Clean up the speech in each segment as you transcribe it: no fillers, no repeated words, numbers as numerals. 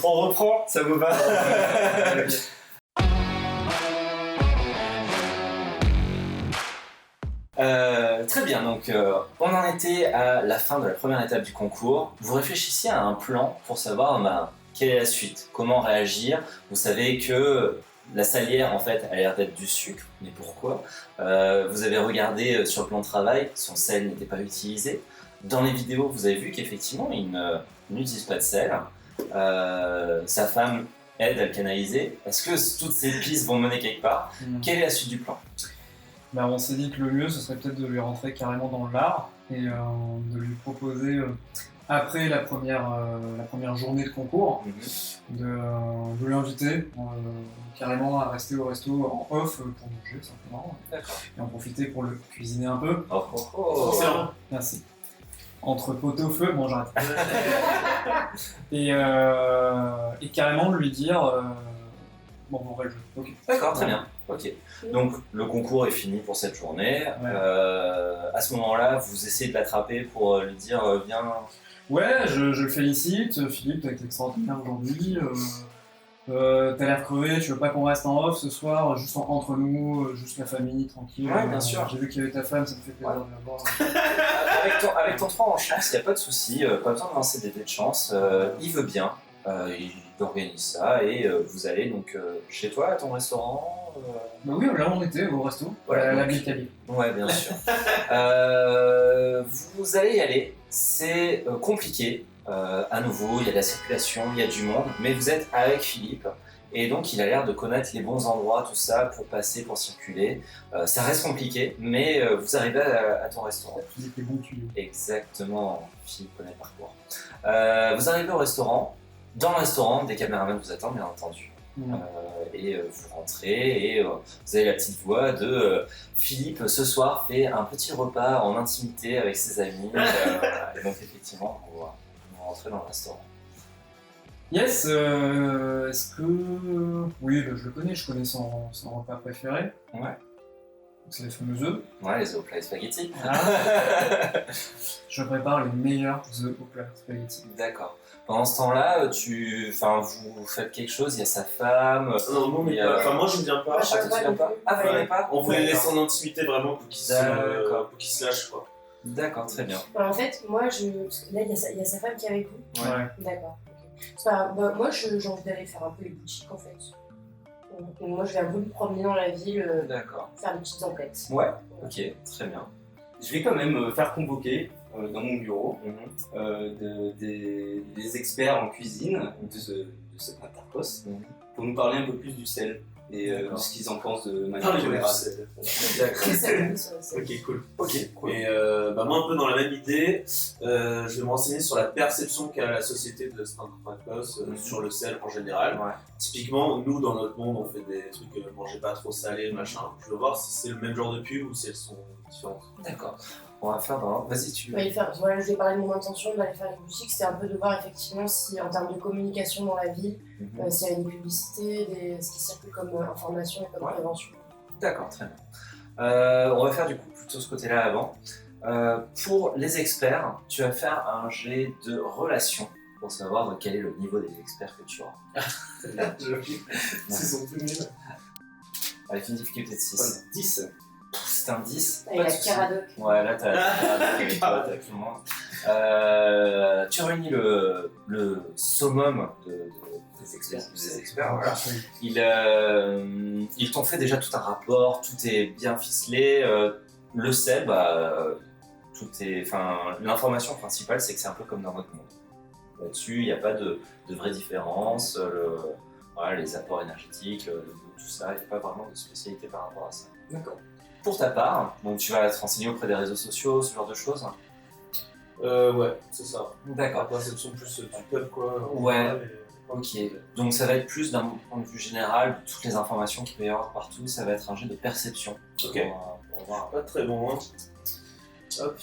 On reprend, ça vous va? Très bien, donc on en était à la fin de la première étape du concours. Vous réfléchissiez à un plan pour savoir quelle est la suite, comment réagir. Vous savez que la salière, en fait, a l'air d'être du sucre, mais pourquoi? Vous avez regardé sur le plan de travail, son sel n'était pas utilisé. Dans les vidéos, vous avez vu qu'effectivement, il n'utilise pas de sel. Sa femme aide à le canaliser. Est-ce que toutes ces pistes vont mener quelque part? Quelle est la suite du plan? On s'est dit que le mieux, ce serait peut-être de lui rentrer carrément dans l'art et de lui proposer, après la première journée de concours, de lui inviter carrément à rester au resto en off pour manger simplement. Et en profiter pour le cuisiner un peu. Excellent. Merci. Entre pot au feu, bon j'arrête. et carrément lui dire bon, on va le jeu. Okay. D'accord, très bien. Ok. Donc le concours est fini pour cette journée. À ce moment-là, vous essayez de l'attraper pour lui dire viens. Ouais, je le félicite. Philippe, t'as été extraordinaire aujourd'hui. T'as l'air crevé, tu veux pas qu'on reste en off ce soir, juste entre nous, juste la famille, tranquille. Ouais, bien sûr. J'ai vu qu'il y avait ta femme, ça me fait plaisir de la voir. Avec ton 3 en chance, il n'y a pas de souci, pas besoin de lancer des dés de chance. Il veut bien, il organise ça et vous allez donc chez toi, à ton restaurant. Bah oui, là on était au resto, voilà, la ville Cali. Ouais, bien sûr. Vous allez y aller, c'est compliqué. À nouveau, il y a de la circulation, il y a du monde, mais vous êtes avec Philippe et donc il a l'air de connaître les bons endroits, tout ça, pour passer, pour circuler. Ça reste compliqué, mais vous arrivez à ton restaurant. Philippe est bon tuyau. Exactement, Philippe connaît le parcours. Vous arrivez au restaurant. Dans le restaurant, des caméramans vous attendent, bien entendu. Et vous rentrez et vous avez la petite voix de Philippe ce soir fait un petit repas en intimité avec ses amis. Et donc effectivement, on va rentrer dans le restaurant. Yes, est-ce que... Oui, je le connais, je connais son repas préféré. Ouais. C'est les fameux œufs. Ouais, les œufs au plat et spaghetti. Je prépare les meilleurs œufs au plat et spaghetti. D'accord. Pendant ce temps-là, vous faites quelque chose, il y a sa femme. Non, mais moi je ne viens pas. Tu viens pas? Ah, vous venez pas? On voulait laisser en intimité vraiment pour qu'il se lâche quoi. D'accord, très bien. En fait, moi, parce que là, il y a sa femme qui est avec vous. Ouais. D'accord. Moi, j'ai envie d'aller faire un peu les boutiques en fait. Donc, moi, je vais un peu me promener dans la ville, faire des petites enquêtes. Ouais, ok, très bien. Je vais quand même faire convoquer dans mon bureau des experts en cuisine de cet interposte pour nous parler un peu plus du sel et de ce qu'ils en pensent de manière générale. Ok, cool. Et moi, un peu dans la même idée, je vais me renseigner sur la perception qu'a la société de cet interposte sur le sel en général. Ouais. Typiquement, nous, dans notre monde, on fait des trucs mangez pas trop salé, machin. Je veux voir si c'est le même genre de pub ou si elles sont différentes. D'accord. On va faire dans... Vas-y, tu veux. Voilà, je vais parler de mon intention d'aller faire les boutiques, c'est un peu de voir effectivement si, en termes de communication dans la ville, s'il y a des publicités, ce qui circule comme information et comme prévention. D'accord, très bien. On va faire du coup plutôt ce côté-là avant. Pour les experts, tu vas faire un jet de relations pour savoir quel est le niveau des experts que tu auras. Ils sont plus nuls. Avec une difficulté de 6. 10. C'est un 10. Et la Caradoc. Ouais, là t'as tout le monde. Tu réunis le summum des experts. Voilà. Ils t'ont fait déjà tout un rapport, tout est bien ficelé. Le sel, l'information principale, c'est que c'est un peu comme dans notre monde. Là-dessus, il n'y a pas de vraie différence. Les apports énergétiques, tout ça, il n'y a pas vraiment de spécialité par rapport à ça. D'accord. Pour ta part, donc tu vas te renseigner auprès des réseaux sociaux, ce genre de choses. Ouais, c'est ça. D'accord. La perception plus du peuple quoi. Ouais. Ok. Donc ça va être plus d'un point de vue général, de toutes les informations qu'il peut y avoir partout, ça va être un jet de perception. Ok. Pour voir. Pas très bon. Hein. Hop.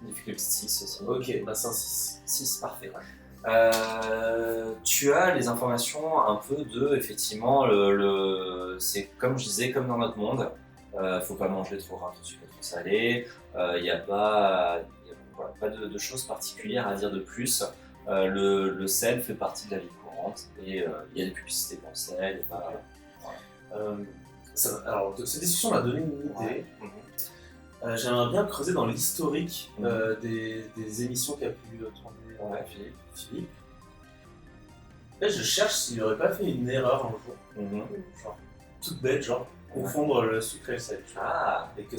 Difficulté 6 aussi. Ok, c'est un 6. 6, parfait. Tu as les informations un peu de, effectivement, c'est comme je disais, comme dans notre monde. Faut pas manger trop gras, trop sucré, trop salé. Il n'y a pas de choses particulières à dire de plus. Le sel fait partie de la vie courante et il y a des publicités pour le sel. Et bah, Alors, cette discussion m'a donné une idée. J'aimerais bien creuser dans l'historique des émissions qu'a pu tourner Philippe. Et je cherche s'il n'aurait pas fait une erreur un jour, genre toute bête, genre confondre le sucre et le sel. Et que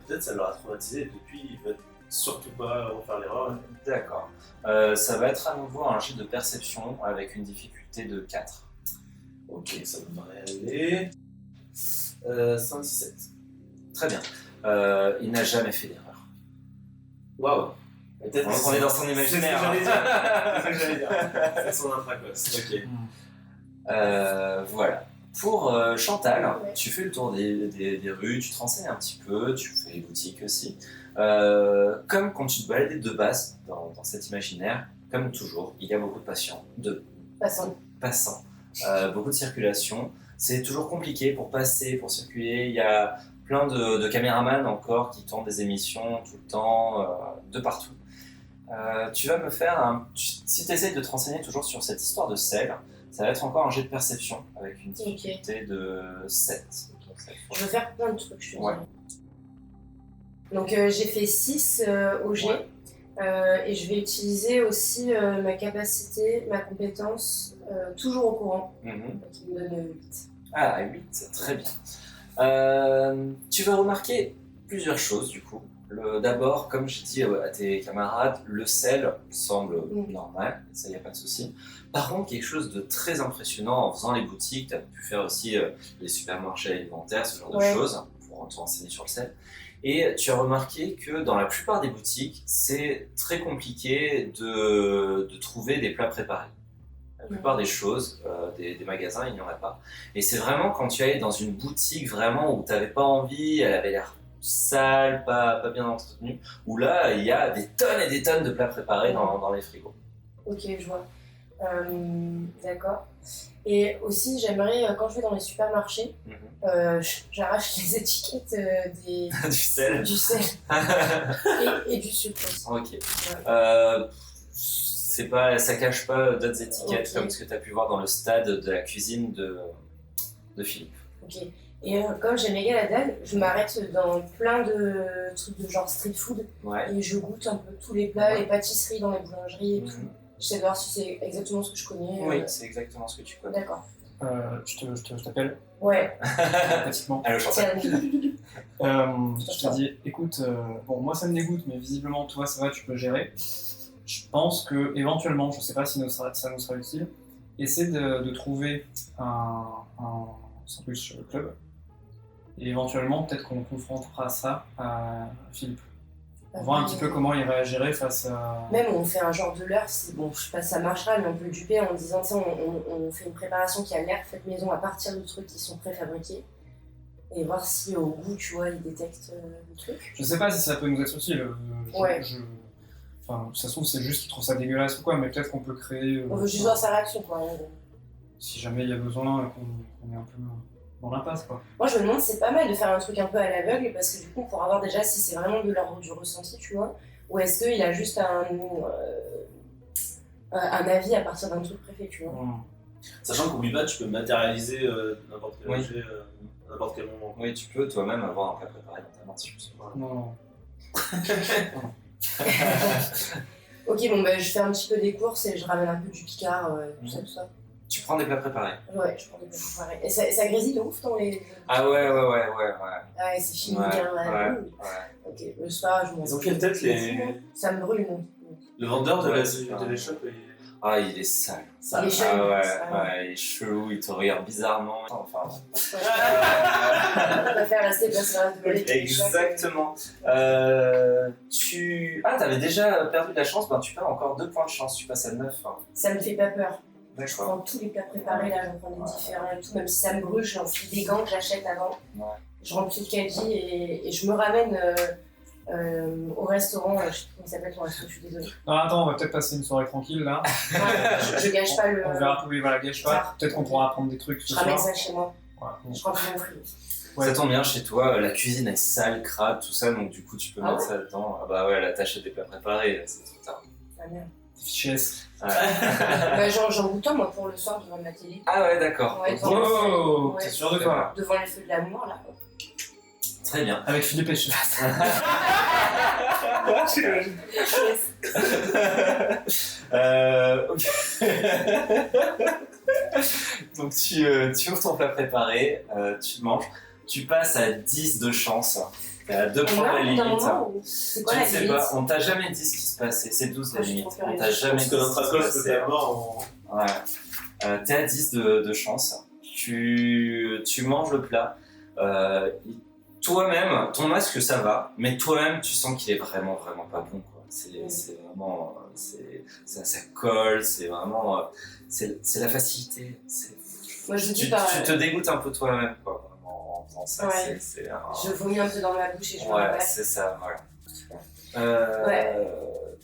peut-être ça l'aura traumatisé et depuis il veut surtout pas refaire l'erreur. D'accord. Ça va être à nouveau un jet de perception avec une difficulté de 4. Ok, ça devrait aller. 5, 17. Très bien. Il n'a jamais fait d'erreur. Waouh! On est dans son imaginaire. C'est ce que j'allais dire. C'est son infracos. Ok. Voilà. Pour Chantal, tu fais le tour des rues, tu te renseignes un petit peu, tu fais les boutiques aussi. Comme quand tu te baladais de base dans cet imaginaire, comme toujours, il y a beaucoup de passants, beaucoup de circulation. C'est toujours compliqué pour passer, pour circuler. Il y a plein de caméramans encore qui tournent des émissions tout le temps, de partout. Tu vas me faire si tu essaies de te renseigner toujours sur cette histoire de sel, ça va être encore un jet de perception avec une difficulté de 7. Je veux faire plein de trucs, je te Ouais. dis. Donc j'ai fait 6 au G. Et je vais utiliser aussi ma capacité, ma compétence, toujours au courant, qui me donne 8. Ah, 8, très bien. Tu vas remarquer plusieurs choses du coup. D'abord, comme j'ai dit à tes camarades, le sel semble normal, ça y a pas de souci. Par contre, quelque chose de très impressionnant en faisant les boutiques, tu as pu faire aussi les supermarchés alimentaires, ce genre de choses, pour te renseigner sur le sel. Et tu as remarqué que dans la plupart des boutiques, c'est très compliqué de trouver des plats préparés. La plupart des choses, des magasins, il n'y en a pas. Et c'est vraiment quand tu allais dans une boutique vraiment où tu n'avais pas envie, elle avait l'air sale, pas bien entretenue, où là, il y a des tonnes et des tonnes de plats préparés dans les frigos. Ok, je vois. D'accord. Et aussi, j'aimerais, quand je vais dans les supermarchés, j'arrache les étiquettes Du sel. du sel et du sucre aussi. Ok. Ça cache pas d'autres étiquettes comme ce que tu as pu voir dans le stade de la cuisine de Philippe. Ok. Et comme j'ai méga la dalle, je m'arrête dans plein de trucs de genre street food et je goûte un peu tous les plats, les pâtisseries dans les boulangeries et tout. J'essaie de voir si c'est exactement ce que je connais. Oui, c'est exactement ce que tu connais. D'accord. Je t'appelle. Ouais. Pratiquement. Allô, Chantal. Je te dis, écoute, bon, moi ça me dégoûte, mais visiblement, toi, ça va, tu peux gérer. Je pense que, éventuellement, je sais pas si ça nous sera utile, essaie de trouver un sandwich club. Et éventuellement, peut-être qu'on confrontera ça à Philippe. On voit un petit peu comment il réagirait face à... Même on fait un genre de leurre, bon je sais pas si ça marchera, mais on peut le duper en disant, tu sais, on fait une préparation qui a l'air faite maison à partir de trucs qui sont préfabriqués. Et voir si au goût, tu vois, il détecte le truc. Je sais pas si ça peut nous être utile. Enfin, ça se trouve, c'est juste qu'il trouve ça dégueulasse ou quoi, mais peut-être qu'on peut créer... on veut juste voir sa réaction, quoi. Si jamais il y a besoin, qu'on est un peu dans l'impasse, quoi. Moi, je me demande, c'est pas mal de faire un truc un peu à l'aveugle, parce que du coup, on pourra voir déjà si c'est vraiment de l'ordre du ressenti, tu vois, ou est-ce qu'il a juste un avis à partir d'un truc préfet, tu vois. Sachant qu'oublie pas, tu peux matérialiser n'importe quel objet à n'importe quel moment. Oui, tu peux toi-même avoir un plat préparé dans ta main si je sais pas. Non. Ok, bon, bah, je fais un petit peu des courses et je ramène un peu du Picard, tout ça. Tu prends des plats préparés? Ouais, je prends des plats préparés. Et ça grésille de ouf dans les... Ah ouais. Ah ouais, c'est fini, hein, Ok, ça, je m'en Ils ont quelle tête Ça me brûle, non. Le vendeur de l'échoppe Ah, il est sale. Il est chelou. Il est chelou, il te regarde bizarrement. Enfin, On va faire rester place à la exactement. T'avais déjà perdu de la chance, tu perds encore 2 points de chance, tu passes à 9. Ça me fait pas peur. Je D'accord. prends tous les plats préparés, là, j'en prends des différents et tout, même si ça me brûle, j'enfile des gants que j'achète avant. Ouais. Je remplis le caddie et je me ramène au restaurant, je sais plus comment il s'appelle ton resto, je suis désolée. Non, attends, on va peut-être passer une soirée tranquille, là. Je gâche pas le... On verra, oui, voilà, gâche pas. Peut-être qu'on pourra apprendre des trucs ce Je soir. ramène ça chez moi. Ouais. Je remplis mon frigo. Ça tombe bien chez toi, la cuisine est sale, crade, tout ça, donc du coup tu peux mettre ça dedans. Ah bah ouais, la tâche des plats préparés, c'est trop tard. Ah merde. fichiers S. Bah, j'en goûte un, moi, pour le soir devant ma télé. Ah ouais, d'accord. Ouais, Ok. Oh, Ouais. t'es sûr de toi? Devant les feux de l'amour, là. Très bien. Avec Philippe et Chef. Ok. Donc tu ouvres ton plat préparé, tu manges, tu passes à 10 de chance. T'es à 2 points de la limite. C'est Tu quoi ne la sais limite? pas, on t'a jamais dit ce qui se passait, c'est 12 la Ah, je suis limite. trop On t'a jamais Parce dit que ce notre qui se alcool se passait. fait mort en. Ouais. T'es à 10 de chance. Tu manges le plat. Toi-même, ton masque ça va, mais toi-même tu sens qu'il est vraiment pas bon. Quoi. C'est vraiment. Ça colle, c'est vraiment. C'est la facilité. Moi, je Tu dis pas. te dégoûtes un peu toi-même quoi, vraiment, en faisant ça. Ouais. C'est un... Je vomis un peu dans ma bouche et je me Ouais, rappelle. c'est ça, voilà. Ouais.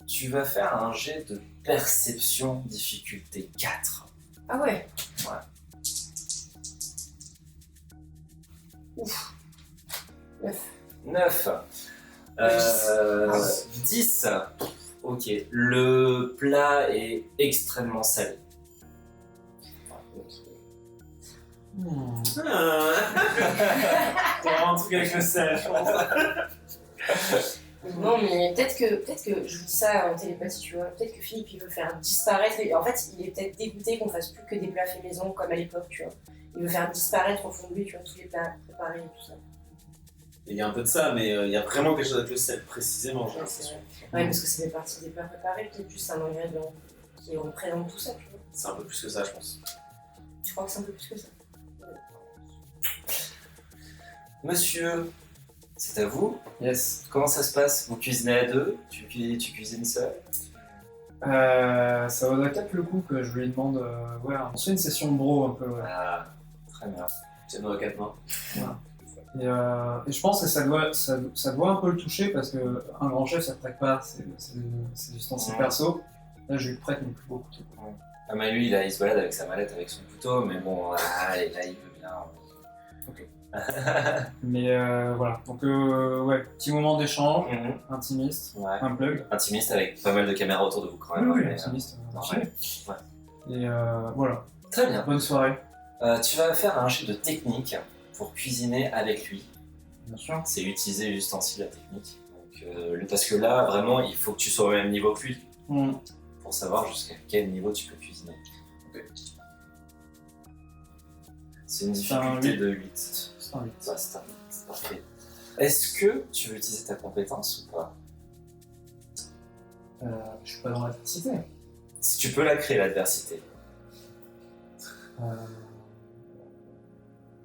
Tu vas faire un jet de perception difficulté 4. Ah ouais? Ouais. Ouf. 9. 9. 10. Ok. Le plat est extrêmement salé. T'as un truc avec le sel, je pense. Non, mais peut-être que je vous dis ça en télépathie, tu vois. Peut-être que Philippe il veut faire disparaître. En fait, il est peut-être dégoûté qu'on fasse plus que des plats faits maison comme à l'époque, tu vois. Il veut faire disparaître au fond de lui, tu vois, tous les plats préparés et tout ça. Il y a un peu de ça, mais il y a vraiment quelque chose avec le sel, précisément, j'ai Ouais, c'est l'impression. vrai. Ouais, parce que ça fait partie des plats préparés, peut-être juste un ingrédient qui représente tout ça, tu vois. C'est un peu plus que ça, je pense. Tu crois que c'est un peu plus que ça? Monsieur, c'est à vous. Yes. Comment ça se passe? Vous cuisinez à deux? Tu cuisines seul? Ça vaudrait peut-être le coup que je lui demande. Ouais, on se fait une session de bro un peu. Ouais. Ah, très bien. Tiens-nous à 4 mains. Et je pense que ça doit un peu le toucher parce que un grand chef ça te prête pas ses ustensiles perso. Là je lui prête mais plus beaucoup. Ah, mais lui, il se balade avec sa mallette, avec son couteau, mais bon, allez, là, il veut bien. Ok. Mais voilà. Donc ouais, petit moment d'échange, intimiste, Ouais. un plug. Intimiste avec pas mal de caméras autour de vous quand même. Oui, mais, intimiste. normal. Ouais. Et voilà. Très bien. Bonne soirée. Tu vas faire un jet de technique pour cuisiner avec lui. Bien sûr. C'est utiliser l'ustensile, la technique. Donc, parce que là, vraiment, il faut que tu sois au même niveau que lui pour savoir jusqu'à quel niveau tu peux cuisiner. Ok. C'est une difficulté de 8. C'est un 8. Ouais, c'est un 8, c'est parfait. Est-ce que tu veux utiliser ta compétence ou pas? Je suis pas dans l'adversité. Si tu peux la créer, l'adversité.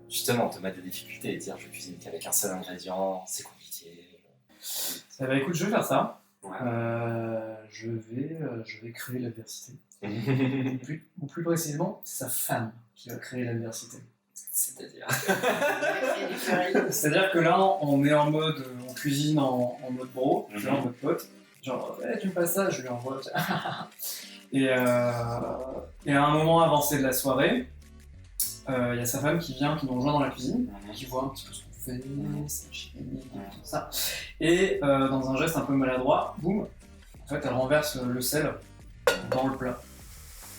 Justement, te mettre des difficultés et dire je cuisine qu'avec un seul ingrédient, c'est compliqué. Eh ben, écoute, je vais faire ça. Ouais. Je vais créer l'adversité. ou plus précisément, c'est sa femme qui va créer l'adversité. C'est-à-dire C'est-à-dire que là, on est en mode, on cuisine en mode bro, tu vois, en mode pote. Genre, tu me passes ça, je lui envoie. Et à un moment avancé de la soirée, il y a sa femme qui nous rejoint dans la cuisine, qui voit un petit peu ce qu'on fait, sa chimie, tout ça. Et dans un geste un peu maladroit, boum, en fait, elle renverse le sel dans le plat.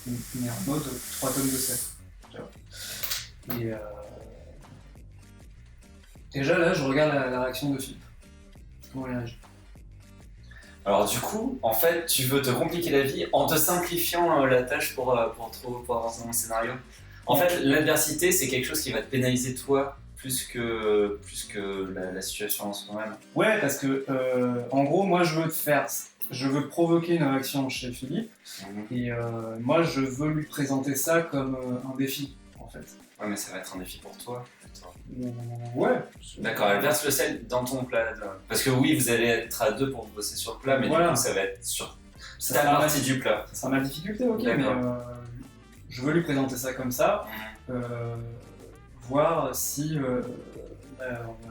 Mais en mode 3 tonnes de sel. Tu vois. Et déjà là, je regarde la réaction de Philippe. Comment il réagit? Alors du coup, en fait, tu veux te compliquer la vie en te simplifiant la tâche pour avancer dans le scénario. En fait, l'adversité, c'est quelque chose qui va te pénaliser toi plus que la situation en soi-même. Ouais, parce que en gros, moi, je veux provoquer une réaction chez Philippe, et moi, je veux lui présenter ça comme un défi, en fait. Ouais, mais ça va être un défi pour toi. Ouais. D'accord, elle verse le sel dans ton plat. Parce que oui, vous allez être à deux pour bosser sur le plat, mais voilà. du coup, ça va être sur Ça ta sera partie du plat. Ça sera ma difficulté, ok, mais D'accord. je veux lui présenter ça comme ça, voir si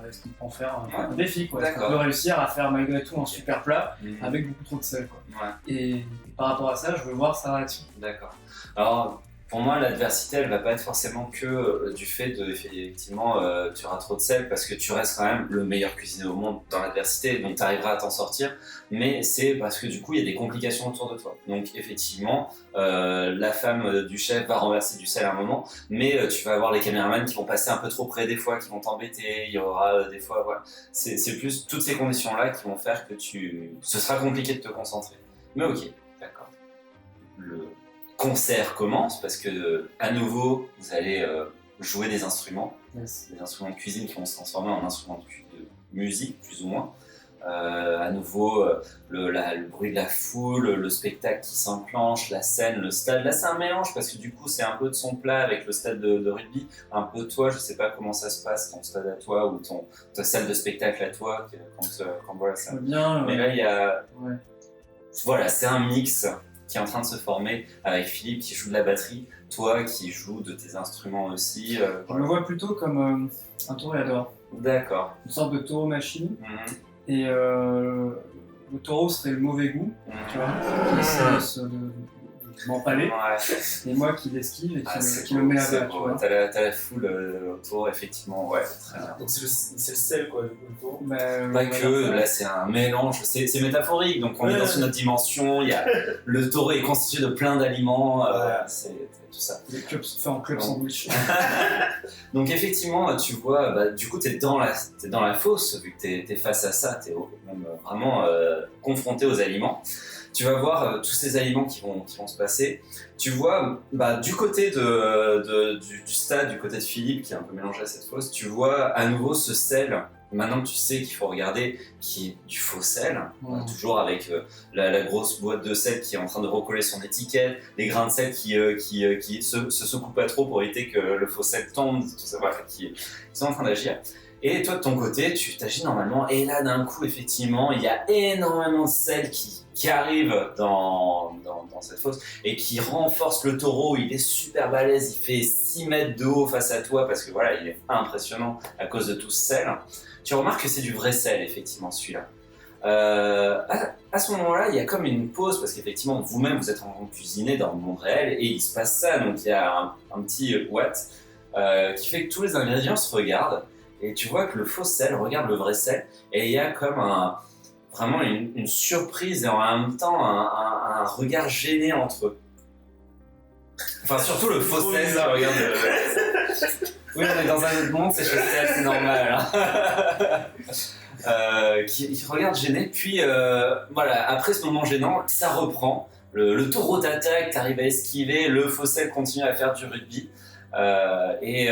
est-ce qu'on peut en faire un défi, quoi. Est-ce qu'on peut réussir à faire malgré tout un super plat avec beaucoup trop de sel, quoi. Ouais. Et par rapport à ça, je veux voir sa réaction. D'accord. Alors, pour moi, l'adversité, elle va pas être forcément que du fait de, effectivement, tu auras trop de sel parce que tu restes quand même le meilleur cuisinier au monde dans l'adversité, donc tu arriveras à t'en sortir. Mais c'est parce que du coup, il y a des complications autour de toi. Donc, effectivement, la femme du chef va renverser du sel à un moment, mais tu vas avoir les caméramans qui vont passer un peu trop près des fois, qui vont t'embêter. Il y aura des fois, voilà. C'est plus toutes ces conditions-là qui vont faire que ce sera compliqué de te concentrer. Mais ok, d'accord. Le concert commence parce que à nouveau vous allez jouer des instruments, des instruments de cuisine qui vont se transformer en instruments de musique plus ou moins. À nouveau le bruit de la foule, le spectacle qui s'enclenche, la scène, le stade. Là c'est un mélange parce que du coup c'est un peu de son plat avec le stade de rugby, un peu toi, je sais pas comment ça se passe ton stade à toi ou ta salle de spectacle à toi quand voilà ça. Bien, mais là il y a ouais. Voilà, c'est un mix qui est en train de se former avec Philippe qui joue de la batterie, toi qui joues de tes instruments aussi. Je voilà. me vois plutôt comme un toréador. D'accord. Une sorte de taureau-machine. Et le taureau serait le mauvais goût, tu vois, qui essaie de m'empaler. Ouais. Et moi qui l'esquive et qui me met à bas, tu vois. T'as la foule autour, effectivement, ouais, très bien. Donc c'est le sel, quoi, le tour. Pas que, là c'est un mélange, c'est métaphorique, donc on est dans une autre dimension, le taureau est constitué de plein d'aliments, c'est tout ça. Des clubs fait en club sandwich. Donc effectivement, tu vois, du coup t'es dans la fosse, vu que t'es face à ça, t'es même vraiment confronté aux aliments. Tu vas voir tous ces aliments qui vont se passer. Tu vois, du côté du stade, du côté de Philippe, qui est un peu mélangé à cette fosse, tu vois à nouveau ce sel. Maintenant que tu sais qu'il faut regarder, qui est du faux sel, toujours avec la grosse boîte de sel qui est en train de recoller son étiquette, les grains de sel qui se secouent pas trop pour éviter que le faux sel tombe, tout ça, voilà, qui sont en train d'agir. Et toi de ton côté, tu t'agis normalement, et là d'un coup, effectivement, il y a énormément de sel qui arrive dans cette fosse et qui renforce le taureau. Il est super balèze, il fait 6 mètres de haut face à toi parce que voilà, il est impressionnant à cause de tout ce sel. Tu remarques que c'est du vrai sel, effectivement, celui-là. À ce moment-là, il y a comme une pause parce qu'effectivement, vous-même, vous êtes en train de cuisiner dans le monde réel et il se passe ça. Donc il y a un petit watt qui fait que tous les ingrédients se regardent et tu vois que le faux sel regarde le vrai sel et il y a comme vraiment une surprise et en même temps un regard gêné entre eux. Enfin, surtout le faux sel qui regarde le vrai sel. Oui, on est dans un autre monde, c'est chez sel, c'est normal. Hein. Qui regarde gêné, puis voilà, après ce moment gênant, ça reprend. Le taureau t'attaque, t'arrives à esquiver, le faux sel continue à faire du rugby. Et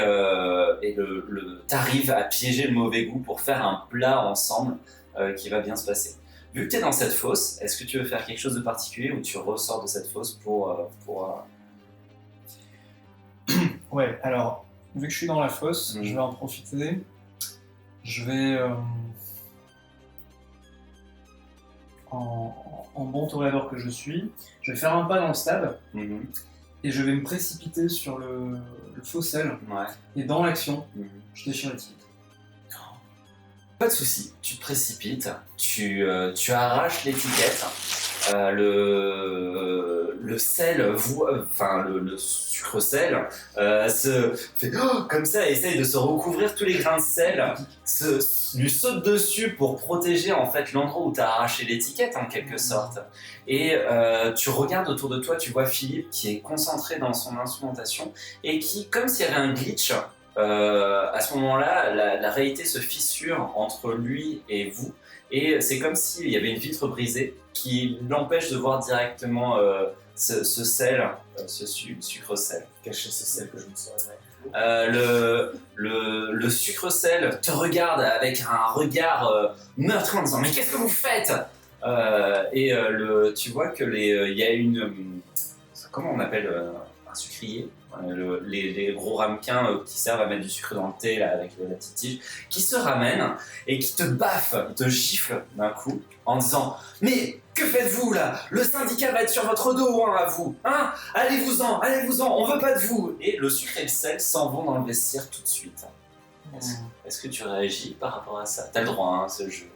t'arrives à piéger le mauvais goût pour faire un plat ensemble qui va bien se passer. Vu que tu es dans cette fosse, est-ce que tu veux faire quelque chose de particulier ou tu ressors de cette fosse pour... Ouais, alors, vu que je suis dans la fosse, je vais en profiter. Je vais, en bon toréador que je suis, je vais faire un pas dans le stade et je vais me précipiter sur le faux sel. Ouais. Et dans l'action, je déchire l'étiquette. Pas de souci, tu te précipites, tu arraches l'étiquette, le sel, le sucre sel se fait comme ça, essaye de se recouvrir tous les grains de sel, lui saute dessus pour protéger en fait l'endroit où tu as arraché l'étiquette en quelque sorte. Et tu regardes autour de toi, tu vois Philippe qui est concentré dans son instrumentation et qui, comme s'il y avait un glitch, à ce moment-là, la réalité se fissure entre lui et vous, et c'est comme s'il y avait une vitre brisée qui l'empêche de voir directement ce sel, ce sucre-sel. Cacher ce sel que je me saurais. Le sucre-sel te regarde avec un regard meurtrier en disant « Mais qu'est-ce que vous faites ?» tu vois que il y a comment on appelle un sucrier, les gros ramequins qui servent à mettre du sucre dans le thé là, avec la petite tige, qui se ramènent et qui te baffent, te giflent d'un coup en disant « Mais que faites-vous là? Le syndicat va être sur votre dos, hein, à vous, hein? Allez-vous-en, on veut pas de vous !» Et le sucre et le sel s'en vont dans le vestiaire tout de suite. Est-ce que tu réagis par rapport à ça? T'as le droit, hein, ce jeu.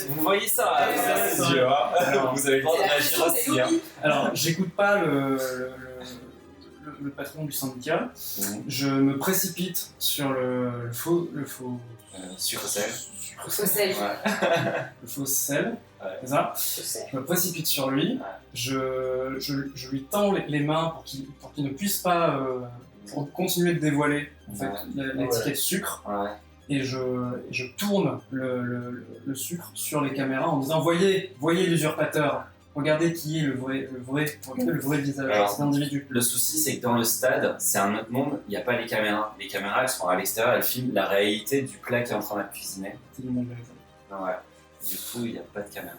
Vous voyez ça, c'est les yeux, hein. Alors, Vous avez le droit de C'est la réagir pression aussi. des Hein. lobbies. Alors, j'écoute pas le patron du syndicat. Je me précipite sur le faux Sucre sel. Faut sel. Ouais. le faux sel. Ouais. C'est ça. Faut sel. Je me précipite sur lui. Ouais. Je lui tends les mains pour qu'il ne puisse pas pour continuer de dévoiler en fait, Ouais. l'étiquette sucre. Ouais. Et je tourne le sucre sur les caméras en disant voyez l'usurpateur, regardez qui est regardez le vrai visage Alors, de cet individu. Le souci, c'est que dans le stade, c'est un autre monde, il n'y a pas les caméras. Les caméras, elles sont à l'extérieur, elles filment la réalité du plat qui est en train d'être cuisiné. C'est du monde véritable. Ouais. Du coup, il n'y a pas de caméra.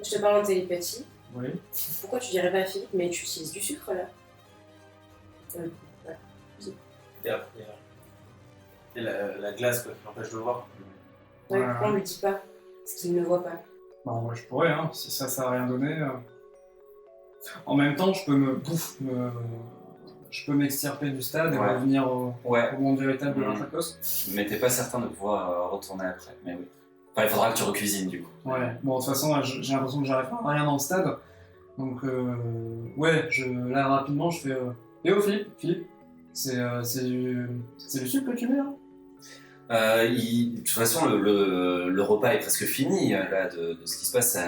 Je te parle en télépathie. Oui. Pourquoi tu dirais pas à Philippe, mais tu utilises du sucre là? Et après, et la glace quoi, qui l'empêche de voir. Ouais, Ouais. pourquoi on lui dit pas? Parce qu'il ne voit pas. Bah, en vrai, je pourrais, hein, si ça n'a rien donné. En même temps, je peux je peux m'extirper du stade et Ouais. revenir au Ouais. monde véritable de Mhm. l'Intracos. Mais t'es pas certain de pouvoir retourner après. Mais oui. Enfin, il faudra que tu recuisines du coup. Ouais, bon, de toute façon, j'ai l'impression que j'arrive pas à rien dans le stade. Donc, ouais, là, rapidement, je fais Eh oh, Philippe, c'est du sucre que tu mets, là? De toute façon, le repas est presque fini là, de ce qui se passe.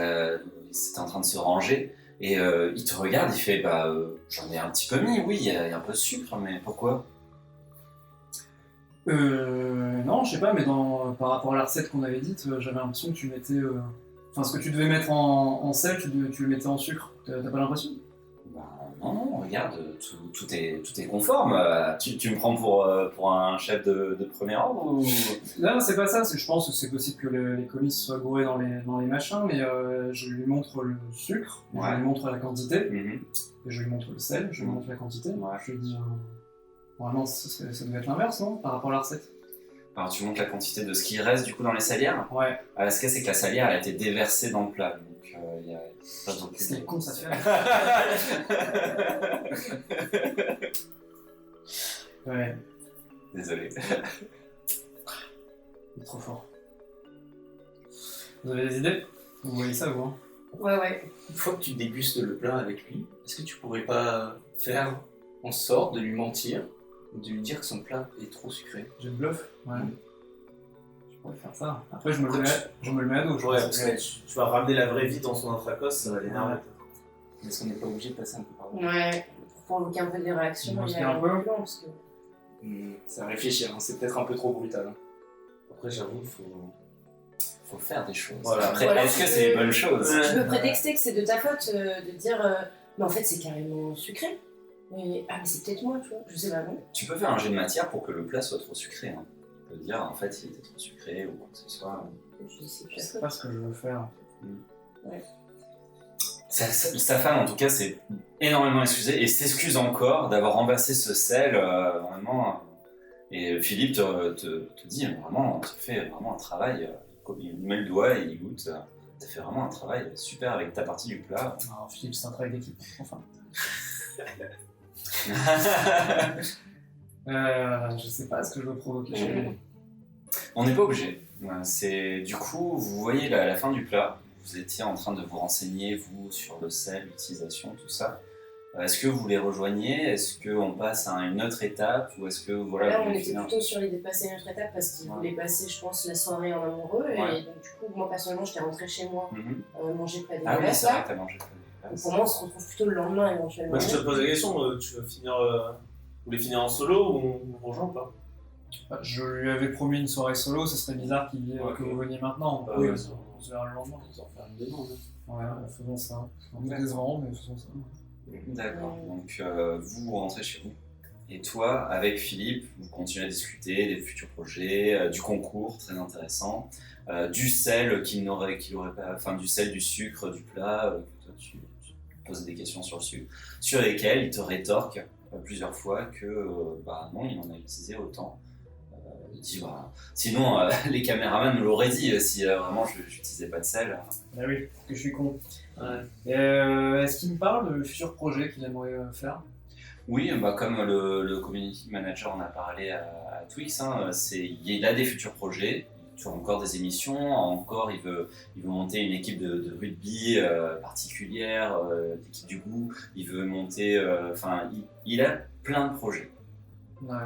C'était en train de se ranger. Et il te regarde, il fait bah, j'en ai un petit peu mis, oui, il y a un peu de sucre, mais pourquoi? Non, je sais pas, mais par rapport à la recette qu'on avait dite, j'avais l'impression que tu mettais. Enfin, ce que tu devais mettre en sel, tu le mettais en sucre. T'as pas l'impression? Bah, non, regarde, tout est conforme. Tu me prends pour un chef de premier ordre ou... Non, c'est pas ça, je pense que c'est possible que les colis soient gourés dans les machins, mais je lui montre le sucre, Ouais. je lui montre la quantité, Mhm. et je lui montre le sel, je lui montre la quantité. Ouais. Je lui dis. Normalement, ça devait être l'inverse, non? Par rapport à la recette. Alors tu montres la quantité de ce qui reste du coup dans les salières. Ouais. Ce qu'il y a, c'est que la salière elle a été déversée dans le plat. Donc il y a pas beaucoup C'est con, ça fait. Ouais, Désolé. il est trop fort. Vous avez des idées? Vous voyez ça, vous, hein? Ouais. Une fois que tu dégustes le plat avec lui, est-ce que tu pourrais pas faire en sorte de lui mentir, de lui dire que son plat est trop sucré? J'ai le bluff? Ouais. Mm. Je pourrais faire ça. Après, je me le mets à dos. je Ouais, pense. parce que tu vas ramener la vraie vie dans son Intracos, ça va l'énerver. Est-ce qu'on n'est pas obligé de passer un peu par là? Ouais. Pour provoquer un peu des réactions, Parce il y qu'il y a a un peu. plus long, parce que... C'est à réfléchir, hein. C'est peut-être un peu trop brutal. Hein. Après, j'avoue, il faut. Faut faire des choses. Voilà. Après, Voilà, est-ce que tu c'est peux- une bonne chose? Ouais. Tu peux prétexter que c'est de ta faute, de dire mais en fait c'est carrément sucré. Mais c'est peut-être moi, tu vois, je sais pas, non? Tu peux faire un jet de matière pour que le plat soit trop sucré. Hein. Tu peux dire en fait il était trop sucré ou quoi que ce soit. Je dis c'est de Je ta sais faute. pas ce que je veux faire. Sa femme en tout cas s'est énormément excusée et s'excuse encore d'avoir renversé ce sel vraiment. Et Philippe te dit vraiment, tu fais vraiment un travail. Il met le doigt et il goûte. Tu fait vraiment un travail super avec ta partie du plat. Alors, Philippe, c'est un travail d'équipe. Enfin. Je sais pas ce que je veux provoquer chez lui. On n'est pas obligé. C'est du coup, vous voyez la fin du plat. Vous étiez en train de vous renseigner vous sur le sel, l'utilisation, tout ça. Est-ce que vous les rejoignez? Est-ce qu'on passe à une autre étape ou est-ce que voilà? Là vous on voulez était finir plutôt sur l'idée de passer à une autre étape parce qu'il Ouais. voulait passer, je pense, la soirée en amoureux. Ouais. Et donc du coup, moi personnellement, j'étais rentrée chez moi Mhm. manger près des Ah oui, glaces, c'est vrai là. que t'as mangé. Donc, pour moi, on se retrouve plutôt le lendemain éventuellement. Moi, je te pose la question, tu veux finir. Vous voulez finir en solo ou on rejoint ou pas? Je lui avais promis une soirée solo, ce serait bizarre Ouais. que vous veniez maintenant. Bah Oui, ouais. on se verra le lendemain. On va faire une demande. Ouais, faisons ça. C'est un peu décevant, mais faisons ça. D'accord. Donc vous rentrez chez vous. Et toi, avec Philippe, vous continuez à discuter des futurs projets, du concours, très intéressant, du sel qu'il aurait pas, enfin du sel, du sucre, du plat, que toi tu poses des questions sur le sucre, sur lesquelles il te rétorque plusieurs fois que bah non, il en a utilisé autant. Il dit bah sinon les caméramans me l'auraient dit si vraiment je n'utilisais pas de sel. Ah oui, que je suis con. Ouais. Et, est-ce qu'il me parle de futurs projets qu'il aimerait faire? Oui, bah comme le community manager en a parlé à Twix, hein, il a des futurs projets, fera encore des émissions, encore il veut monter une équipe de rugby particulière, l'équipe du goût, il veut monter, il a plein de projets. Ouais.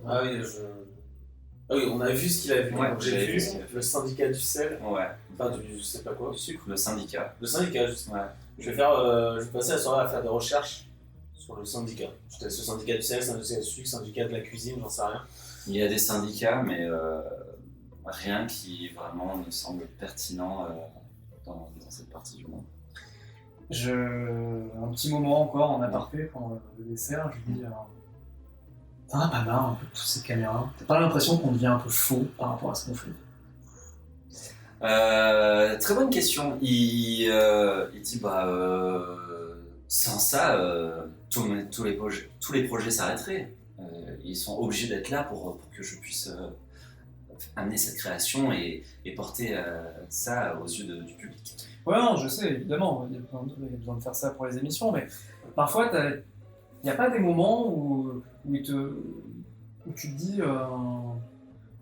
Ah oui, on a vu ce qu'il a vu. Ouais, donc j'ai vu le syndicat du sel. Ouais. Enfin, je sais pas quoi. Du sucre, le syndicat. Le syndicat, juste. Ouais. Je vais passer la soirée à faire des recherches sur le syndicat. Peut-être ce syndicat du sel, syndicat du sucre, syndicat de la cuisine, j'en sais rien. Il y a des syndicats, mais rien qui vraiment me semble pertinent dans cette partie du monde. Un petit moment encore en aparté pendant le dessert, je dis t'en as pas marre un peu de toutes ces caméras? T'as pas l'impression qu'on devient un peu faux par rapport à ce qu'on fait? Très bonne question. Il dit sans ça, tous les projets s'arrêteraient. Ils sont obligés d'être là pour que je puisse amener cette création et porter ça aux yeux du public. Ouais, non, je sais, évidemment, il y a besoin de faire ça pour les émissions, mais parfois, il n'y a pas des moments où tu te dis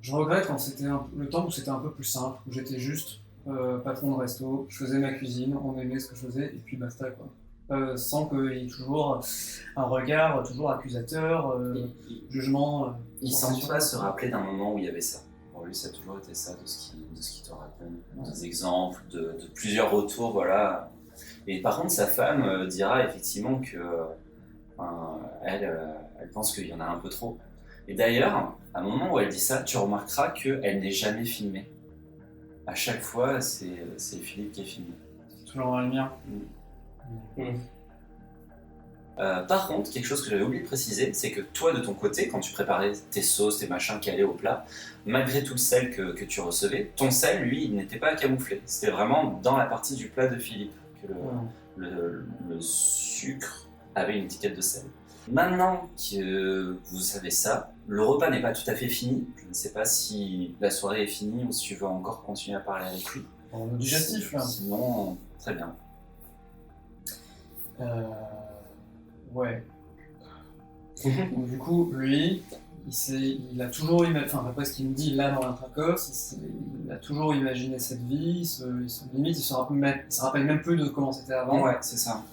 je regrette quand c'était le temps où c'était un peu plus simple, où j'étais juste patron de resto, je faisais ma cuisine, on aimait ce que je faisais, et puis basta, quoi. Sans qu'il y ait toujours un regard toujours accusateur, jugement. Il semble pas se rappeler d'un moment où il y avait ça. Pour lui, ça a toujours été ça, de ce qu'il te raconte, des exemples, de plusieurs retours, voilà. Et par contre, sa femme dira effectivement que elle pense qu'il y en a un peu trop. Et d'ailleurs, à un moment où elle dit ça, tu remarqueras qu'elle n'est jamais filmée. À chaque fois, c'est Philippe qui est filmé. Toujours dans la lumière. Par contre, quelque chose que j'avais oublié de préciser, c'est que toi, de ton côté, quand tu préparais tes sauces, tes machins qui allaient au plat, malgré tout le sel que tu recevais, ton sel, lui, il n'était pas camouflé. C'était vraiment dans la partie du plat de Philippe que le sucre avait une étiquette de sel. Maintenant que vous savez ça, le repas n'est pas tout à fait fini. Je ne sais pas si la soirée est finie ou si tu veux encore continuer à parler avec lui. On est digestif, là. Sinon, très bien. Ouais. Donc, du coup, lui, il a toujours imaginé, enfin après ce qu'il me dit là dans l'Intracos, il a toujours imaginé cette vie, limite il se rappelle même plus de comment c'était avant. Ouais, c'est ça.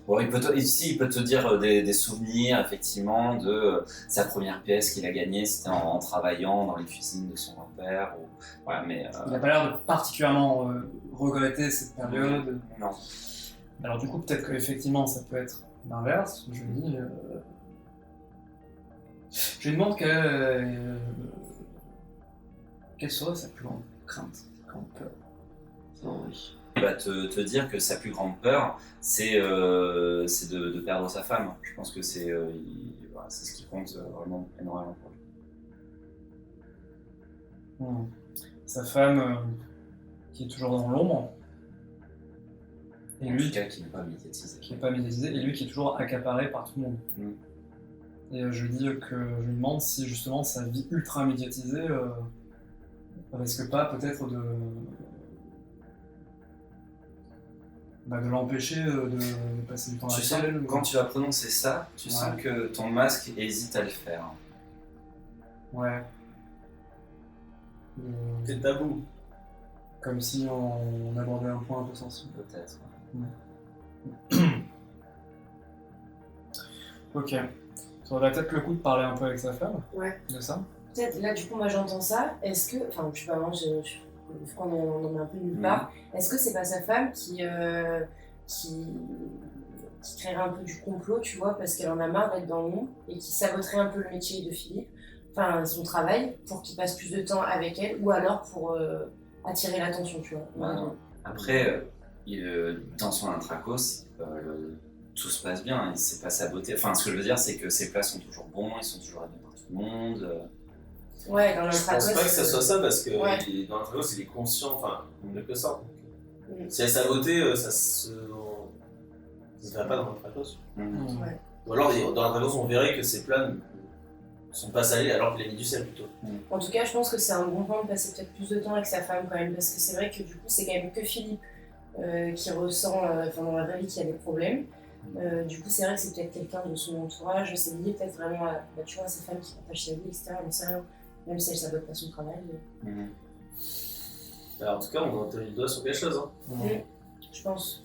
Bon, il peut te dire des souvenirs, effectivement, de sa première pièce qu'il a gagnée, c'était en travaillant dans les cuisines de son grand-père. Voilà, mais, il n'a pas l'air de particulièrement regretter cette période. Non. Alors du coup, peut-être qu'effectivement, ça peut être l'inverse. Je lui demande quelle serait sa plus grande crainte, grande peur. Il va te dire que sa plus grande peur, c'est de perdre sa femme. Je pense que c'est ce qui compte vraiment énormément pour lui. Sa femme qui est toujours dans l'ombre. Et lui, qui n'est pas médiatisé. Qui n'est pas médiatisé, et lui qui est toujours accaparé par tout le monde. Et je lui demande si justement sa vie ultra médiatisée risque pas peut-être de l'empêcher de passer du temps avec elle. Quand tu vas prononcer ça, tu sens que ton masque hésite à le faire. Ouais. C'est tabou. Comme si on abordait un point un peu sensible. Peut-être. Ok. Ça aurait peut-être le coup de parler un peu avec sa femme de ça. Peut-être, là du coup moi j'entends ça, est-ce que, enfin je sais pas, moi on en est un peu nulle part, est-ce que c'est pas sa femme qui créerait un peu du complot, tu vois, parce qu'elle en a marre d'être dans l'ombre et qui saboterait un peu le métier de Philippe, enfin son travail, pour qu'il passe plus de temps avec elle, ou alors pour attirer l'attention, tu vois. Après, dans son Intracos, tout se passe bien, il ne s'est pas saboté. Enfin, ce que je veux dire, c'est que ses plats sont toujours bons, ils sont toujours aimés par tout le monde. Ouais, dans l'Intracos. Je pense pas que ça soit ça, parce que dans l'Intracos, il est conscient, enfin, en quelque sorte. Si elle sabotait, ça se verrait pas dans l'Intracos. Ou alors, dans l'Intracos, on verrait que ses plats ne sont pas salés alors qu'il a mis du sel plutôt. En tout cas, je pense que c'est un bon point de passer peut-être plus de temps avec sa femme quand même, parce que c'est vrai que du coup, c'est quand même que Philippe qui ressent, dans la vraie vie, qu'il y a des problèmes. Du coup, c'est vrai que c'est peut-être quelqu'un de son entourage, c'est lié peut-être vraiment à tu vois, sa femme qui partage sa vie, etc. On sait rien, même si elle sabote pas son travail. En tout cas, on a mis le doigt sur quelque chose. Je pense.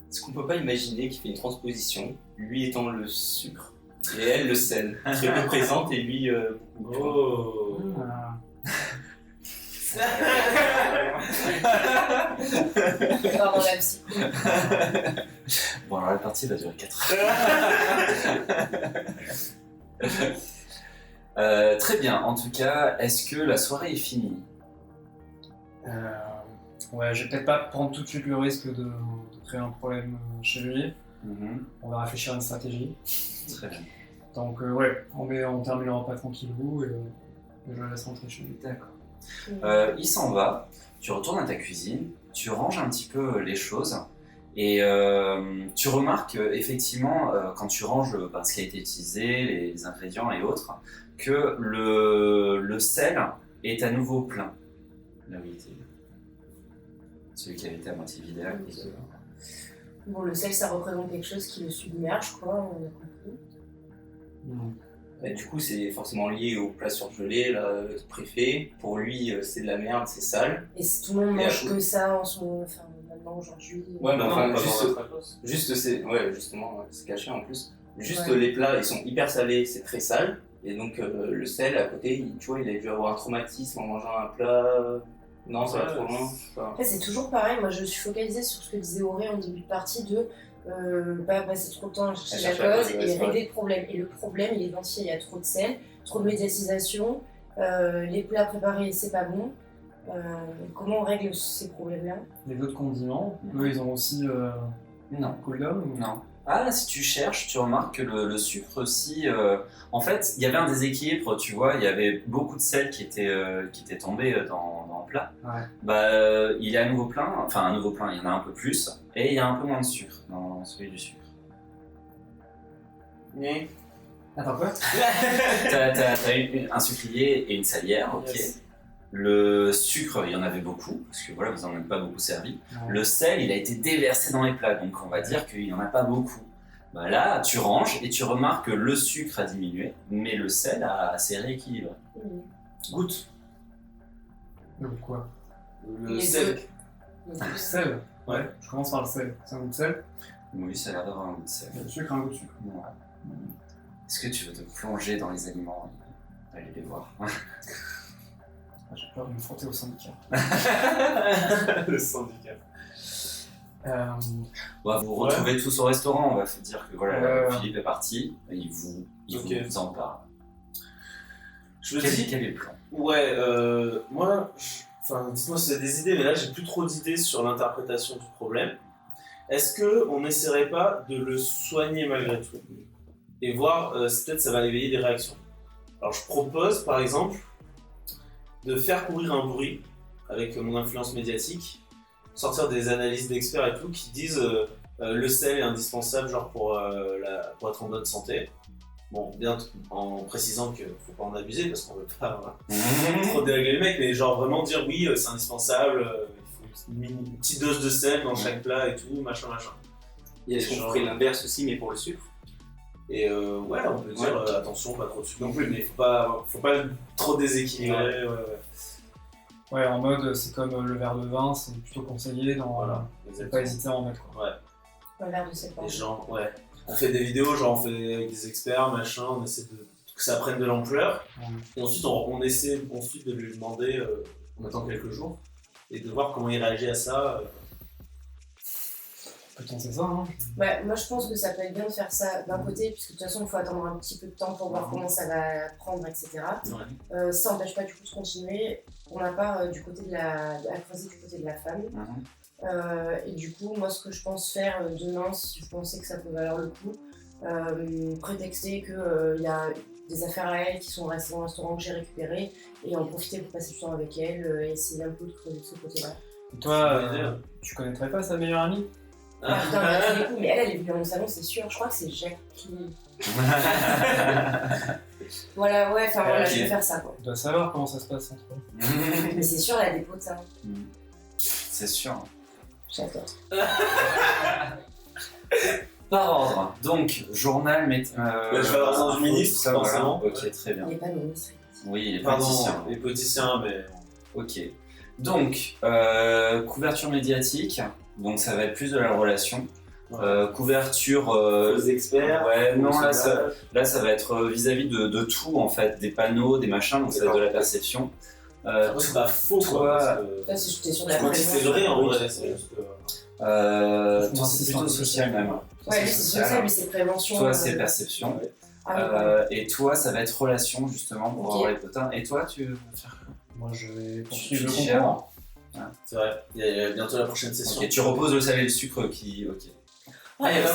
Est-ce qu'on peut pas imaginer qu'il fait une transposition, lui étant le sucre et elle le sel, qui le représente et lui beaucoup. Pardon, la psycho. Bon, alors la partie va durer 4 heures. Très bien, en tout cas, est-ce que la soirée est finie? Ouais, je vais peut-être pas prendre tout de suite le risque de créer un problème chez lui. On va réfléchir à une stratégie. Très bien. Donc ouais, on termine le repas tranquillou et je le laisse rentrer chez lui. D'accord. Il s'en va, tu retournes à ta cuisine, tu ranges un petit peu les choses et tu remarques effectivement quand tu ranges ce qui a été utilisé, les ingrédients et autres, que le sel est à nouveau plein. Là où il était. Celui qui avait été à moitié vidé à cause de... Bon, le sel, ça représente quelque chose qui le submerge, quoi, on a compris. Et du coup, c'est forcément lié au plat surgelé, le préfet. Pour lui, c'est de la merde, c'est sale. Et si tout le monde mange que ça en ce moment, enfin, maintenant, aujourd'hui. Ouais, mais enfin, ouais, justement, c'est caché en plus. Juste les plats, ils sont hyper salés, c'est très sale. Et donc, le sel, à côté, tu vois, il a dû avoir un traumatisme en mangeant un plat. Non, ça va trop loin. Après, c'est toujours pareil. Moi, je suis focalisée sur ce que disait Auré en début de partie de pas passer trop de temps à chercher la cause et régler le problème. Et le problème, il est entier. Il y a trop de sel, trop de médiatisation. Les plats préparés, c'est pas bon. Comment on règle ces problèmes-là? Les autres condiments, eux, ils ont aussi non. cooldown ou... Non. Ah, si tu cherches, tu remarques que le sucre aussi... En fait, il y avait un déséquilibre, tu vois, il y avait beaucoup de sel qui était tombé dans le plat. Ouais. Il est à nouveau plein, il y en a un peu plus, et il y a un peu moins de sucre dans celui du sucre. Mais... Attends, quoi? T'as un sucrier et une salière, ok. Yes. Le sucre, il y en avait beaucoup, parce que voilà, vous en avez pas beaucoup servi. Ouais. Le sel, il a été déversé dans les plats, donc on va dire qu'il n'y en a pas beaucoup. Bah là, tu ranges et tu remarques que le sucre a diminué, mais le sel a assez rééquilibré. Goûte. Le quoi? Le sel. Le sel? Ouais, je commence par le sel. C'est un goût de sel? Oui, ça a l'air d'avoir un goût de sel. Le sucre a un goût de sucre. Ouais. Est-ce que tu veux te plonger dans les aliments et aller les voir? J'ai peur de me frotter au syndicat. Le syndicat. Vous retrouvez tous au restaurant, on va vous dire que voilà, Philippe est parti, et il vous en parle. Quel est le plan? Ouais, moi, dites-moi si vous avez des idées, mais là j'ai plus trop d'idées sur l'interprétation du problème. Est-ce qu'on n'essaierait pas de le soigner malgré tout? Et voir si peut-être ça va éveiller des réactions. Alors je propose par exemple de faire courir un bruit avec mon influence médiatique, sortir des analyses d'experts et tout qui disent le sel est indispensable genre pour être en bonne santé. Bon, bien en précisant qu'il faut pas en abuser parce qu'on veut pas trop dérégler le mec, mais genre vraiment dire oui c'est indispensable, il faut une petite dose de sel dans chaque plat et tout, machin. Et est-ce qu'on ferait l'inverse aussi mais pour le sucre? Et ouais, on peut dire attention, pas trop de sucre non plus, mais faut pas trop déséquilibrer. Ouais, en mode c'est comme le verre de vin, c'est plutôt conseillé dans. Voilà, pas hésiter à en mettre quoi. Ouais. Un verre de sel. Les gens, on fait des vidéos, genre on fait avec des experts, machin, on essaie que ça prenne de l'ampleur. Et ensuite on essaie de lui demander en attendant quelques jours et de voir comment il réagit à ça. Peut-on c'est ça, hein? Bah, moi je pense que ça peut être bien de faire ça d'un côté, puisque de toute façon il faut attendre un petit peu de temps pour voir comment ça va prendre, etc. Ça n'empêche pas du coup de continuer. Pour ma part, du côté à creuser du côté de la femme. Et du coup, moi ce que je pense faire demain, si vous pensez que ça peut valoir le coup, prétexter qu'il y a des affaires à elle qui sont restées dans le restaurant que j'ai récupéré et en profiter pour passer du temps avec elle et essayer un peu de creuser de ce côté-là. Et toi, tu connaîtrais pas sa meilleure amie? Ah putain, mais elle est venue dans mon salon, c'est sûr. Je crois que c'est Jacqueline. Voilà, je vais faire ça quoi. Tu dois savoir comment ça se passe entre eux. Mais c'est sûr, elle a des potes, ça. C'est sûr. J'adore. Par ordre, donc journal, je vais avoir besoin du ministre, ça, forcément. Voilà. Ok, très bien. Il n'est pas ministre. Oui, il est Pardon, politicien. les politiciens, mais... Ok. Donc, couverture médiatique, donc ça va être plus de la relation. Couverture... aux experts. Ouais, non, là ça va être vis-à-vis de tout, en fait, des panneaux, des machins, donc ça va être de la perception. C'est pas faux, toi, quoi. Parce que... Là, c'est sur Je la crois que c'est vrai, en vrai. C'est juste que... toi, c'est plutôt social, même. Ouais, lui, c'est social, lui, c'est prévention. Toi, c'est perception. Et toi, ça va être relation, justement, pour avoir les potins. Et toi, tu veux faire quoi? Moi, je vais Tu poursuivre le gères. concours. C'est vrai, il y a bientôt la prochaine session. Ok, tu reposes le sel et le sucre qui... Ok. Ah, il y avait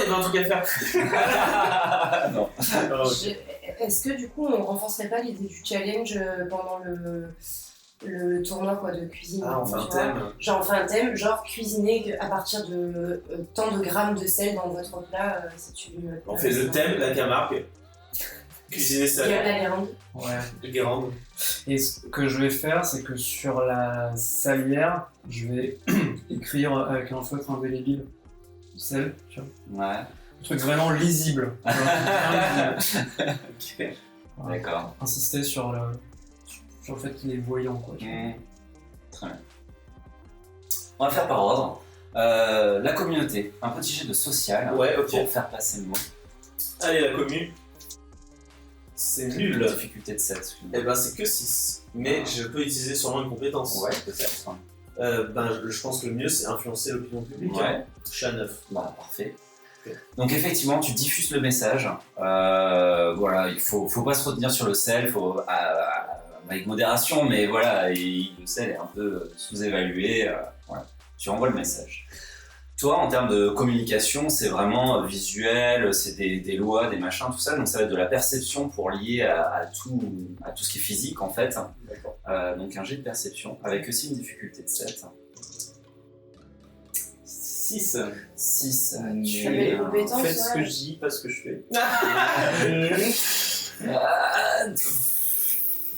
un truc à faire. Non. Est-ce que du coup on renforcerait pas l'idée du challenge pendant le tournoi quoi, de cuisine? Ah, on fait un tu vois? thème. Genre on fait un thème, genre cuisiner à partir de tant de grammes de sel dans votre plat. Si tu On fait le thème, la Camargue. Cuisiner ça. La Guérande. Ouais. La Guérande. Et ce que je vais faire, c'est que sur la salière, je vais écrire avec un feutre indélébile sel, tu vois. Ouais. Un truc vraiment lisible. Bien lisible. Ok. Voilà. D'accord. Insister sur le fait qu'il est voyant, quoi. Tu vois. Très bien. On va faire par ordre. La communauté, un petit jet de social Ouais, ok. pour faire passer le mot. Allez, la commune. C'est nul. Difficulté de 7. Eh ben, c'est que 6. Mais je peux utiliser sûrement une compétence. Ouais, peut-être. Je pense que le mieux, c'est influencer l'opinion publique. Ouais. Je suis à 9. Bah, parfait. Ok. Donc effectivement, tu diffuses le message. Voilà, il faut pas se retenir sur le sel, avec modération, mais voilà, le sel est un peu sous-évalué. Voilà. Tu envoies le message. Toi, en termes de communication, c'est vraiment visuel, c'est des lois, des machins, tout ça. Donc ça va être de la perception pour lier à tout ce qui est physique en fait. D'accord. Donc un jet de perception avec aussi une difficulté de 7. 6. 6. Tu avais les compétences. Faites ce que ouais. je dis, pas ce que je fais.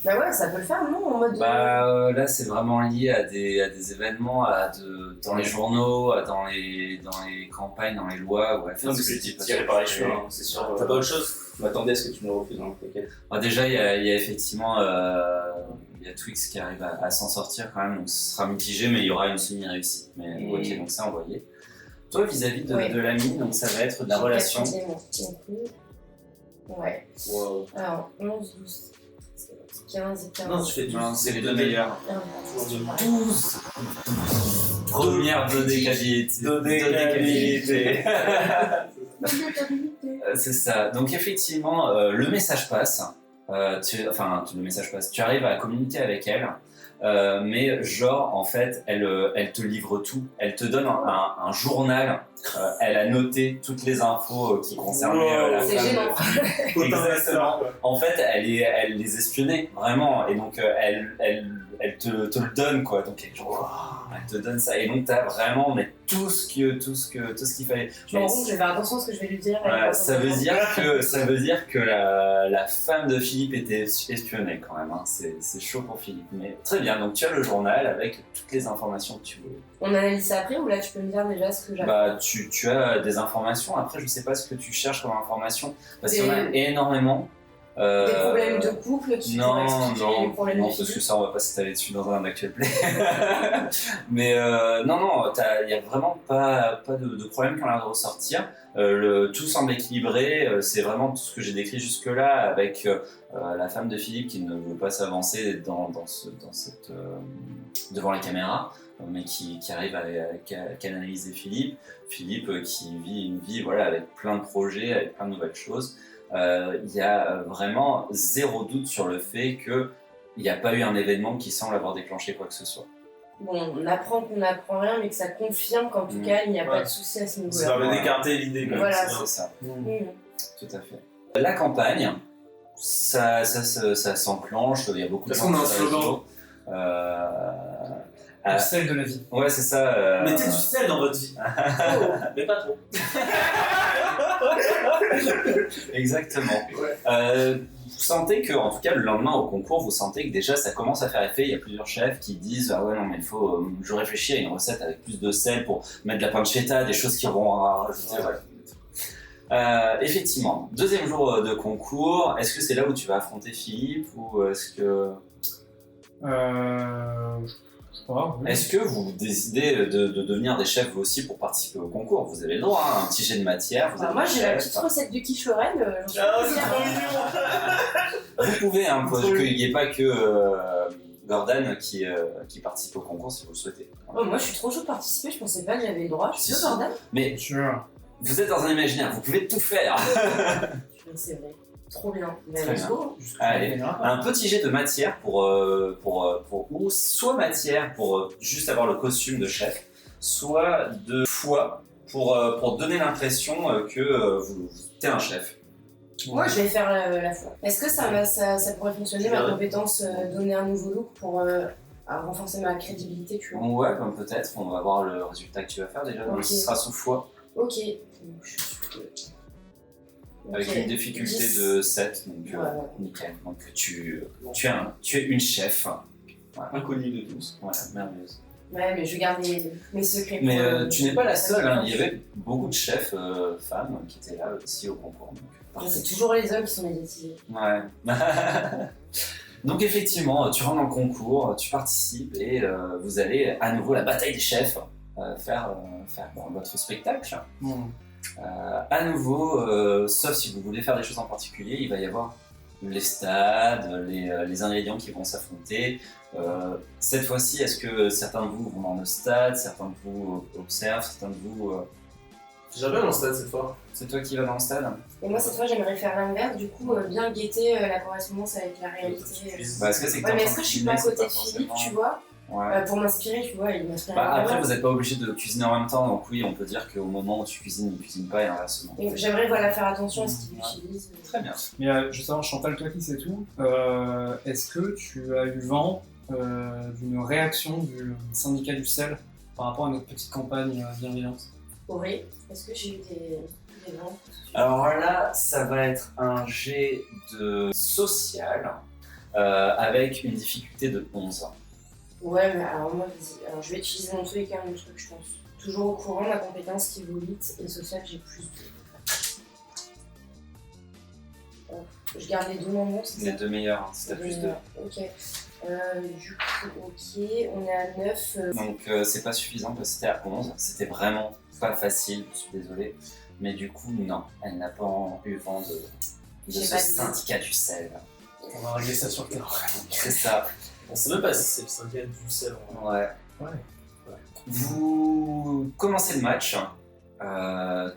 Bah ouais, ça peut le faire, non? En mode. Là, c'est vraiment lié à des événements, dans les journaux, dans les campagnes, dans les lois. Ouais, Non, mais c'est tiré par les cheveux, hein, c'est sûr. T'as pas autre chose? Je m'attendais à ce que tu me le refuses dans le paquet. Déjà, il y a effectivement il y a Twix qui arrive à s'en sortir quand même, donc ce sera mitigé, mais il y aura une semi-réussite. Mais ok, donc ça, envoyé. Toi, vis-à-vis de l'ami, donc ça va être de la relation. Ouais. Wow. Alors, 11, 12, 15 et 15. Non, tu fais du. Non, c'est les deux meilleurs. 12. Première dodécabilité. Dodécabilité. C'est ça. Donc effectivement, le message passe. Le message passe. Tu arrives à communiquer avec elle, mais genre en fait, elle te livre tout. Elle te donne un journal. Elle a noté toutes les infos qui concernaient la C'est femme. gênant. Exactement. En fait, elle les espionnait vraiment, et donc elle te le donne quoi. Donc elle te donne ça, et donc t'as vraiment tout ce qu'il fallait. Je me rends compte, je vais faire attention à ce que je vais lui dire. Ça veut dire que la femme de Philippe était espionnée quand même. Hein. C'est chaud pour Philippe. Mais très bien. Donc tu as le journal avec toutes les informations que tu veux. On analyse ça après, ou là tu peux me dire déjà ce que j'apprends? Tu as des informations. Après, je sais pas ce que tu cherches comme information parce qu'il y en a énormément. Des problèmes de couple qui pourraient expliquer les problèmes de parce que Philippe. ça, on va pas s'étaler dessus dans un actuel play. Mais non, il y a vraiment pas de problème qui ont l'air de ressortir. Tout semble équilibré. C'est vraiment tout ce que j'ai décrit jusque-là, avec la femme de Philippe qui ne veut pas s'avancer devant la caméra, mais qui arrive à canaliser Philippe. Philippe qui vit une vie avec plein de projets, avec plein de nouvelles choses. Il y a vraiment zéro doute sur le fait qu'il n'y a pas eu un événement qui semble avoir déclenché quoi que ce soit. Bon, on apprend qu'on n'apprend rien, mais que ça confirme qu'en tout cas, il n'y a pas de souci à ce niveau-là. Ça permet d'écarter l'idée. Voilà, c'est ça. Mmh. Tout à fait. La campagne, ça s'enclenche, il y a beaucoup de Est-ce qu'on a un slogan? Le sel de la vie. Ouais, c'est ça. Mettez du sel dans votre vie. Mais pas trop. Exactement. Vous sentez que, en tout cas, le lendemain au concours, vous sentez que déjà ça commence à faire effet. Il y a plusieurs chefs qui disent ah ouais non mais il faut, je réfléchis à une recette avec plus de sel pour mettre de la pancetta, des choses qui vont rajouter. Effectivement, deuxième jour de concours, est-ce que c'est là où tu vas affronter Philippe ou est-ce que... Je sais pas, oui. Est-ce que vous décidez de devenir des chefs vous aussi pour participer au concours? Vous avez le droit, hein, un petit jet de matière. Vous avez Moi, des j'ai la chefs. petite recette de quiche Lorraine. J'en suis Ah, pas c'est fière. trop mignon. Vous pouvez, hein, pour qu'il n'y ait pas que Gordon qui participe au concours si vous le souhaitez. Oh, moi, je suis trop chaud de participer. Je pensais pas que j'avais le droit. Je suis Si, sûre, si. Jordan. Mais Sûr. vous êtes dans un imaginaire, vous pouvez tout faire. C'est vrai. Trop bien. Mais Très let's bien. go. Allez, un petit jet de matière pour ou soit matière pour juste avoir le costume de chef, soit de foi pour donner l'impression que vous êtes un chef. Moi, je vais faire la foi. Est-ce que ça pourrait fonctionner, ma compétence, donner un nouveau look pour renforcer ma crédibilité, tu vois? Ouais, comme peut-être, on va voir le résultat que tu vas faire déjà, donc Ok. ce sera sous foi, Ok. Donc, je suis... avec Ok. une difficulté 10. de 7, donc Ouais, ouais. nickel. Donc tu es une chef. Inconnue de tous. Voilà, merveilleuse. Ouais, mais je garde mes secrets. Mais pour, tu n'es pas la seule, hein. pour- Il y avait beaucoup de chefs femmes qui étaient là aussi au concours. Donc, Mais parfait. c'est toujours les hommes qui sont médiatisés. Ouais. Donc effectivement, tu rentres dans le concours, tu participes et vous allez à nouveau la bataille des chefs faire votre spectacle. À nouveau, sauf si vous voulez faire des choses en particulier, il va y avoir les stades, les ingrédients qui vont s'affronter. Cette fois-ci, est-ce que certains de vous vont dans le stade, certains de vous observent, certains de vous... J'avais dans le stade cette fois. C'est toi qui vas dans le stade? Et moi, cette fois, j'aimerais faire l'inverse, du coup, bien guetter la correspondance avec la réalité. Bah, est-ce que c'est que Ouais, mais t'es en est-ce train que je suis de pas à cuisiner, côté de c'est pas Philippe, forcément- tu vois? Ouais. Pour m'inspirer, tu vois, il m'inspire. Bah, après, énormément. vous n'êtes pas obligé de cuisiner en même temps, donc oui, on peut dire qu'au moment où tu cuisines, il ne cuisine pas et inversement. Et j'aimerais faire attention à ce qu'il Ouais. utilise. Très bien. Mais je veux savoir, Chantal, toi qui sais tout, est-ce que tu as eu vent d'une réaction du syndicat du sel par rapport à notre petite campagne bienveillante? Oui, est-ce que j'ai eu des vents? Alors là, ça va être un jet de social avec une difficulté de 11. Ouais, mais alors moi, vas-y. Alors, je vais utiliser dans tous les cas mon truc, je pense. Toujours au courant, ma compétence qui vaut 8 et social, j'ai plus 2. Je garde les deux moments, c'est Les ça? deux meilleurs, hein, si t'as plus de... Ok. Du coup, ok, on est à 9. Donc c'est pas suffisant parce que c'était à 11. C'était vraiment pas facile, je suis désolé. Mais du coup, non, elle n'a pas eu vent de J'ai ce pas dit. syndicat du sel. On va régler ça sur le terrain. C'est ça. On sait même pas si c'est le syndicat du sel. Ouais. Vous commencez le match. En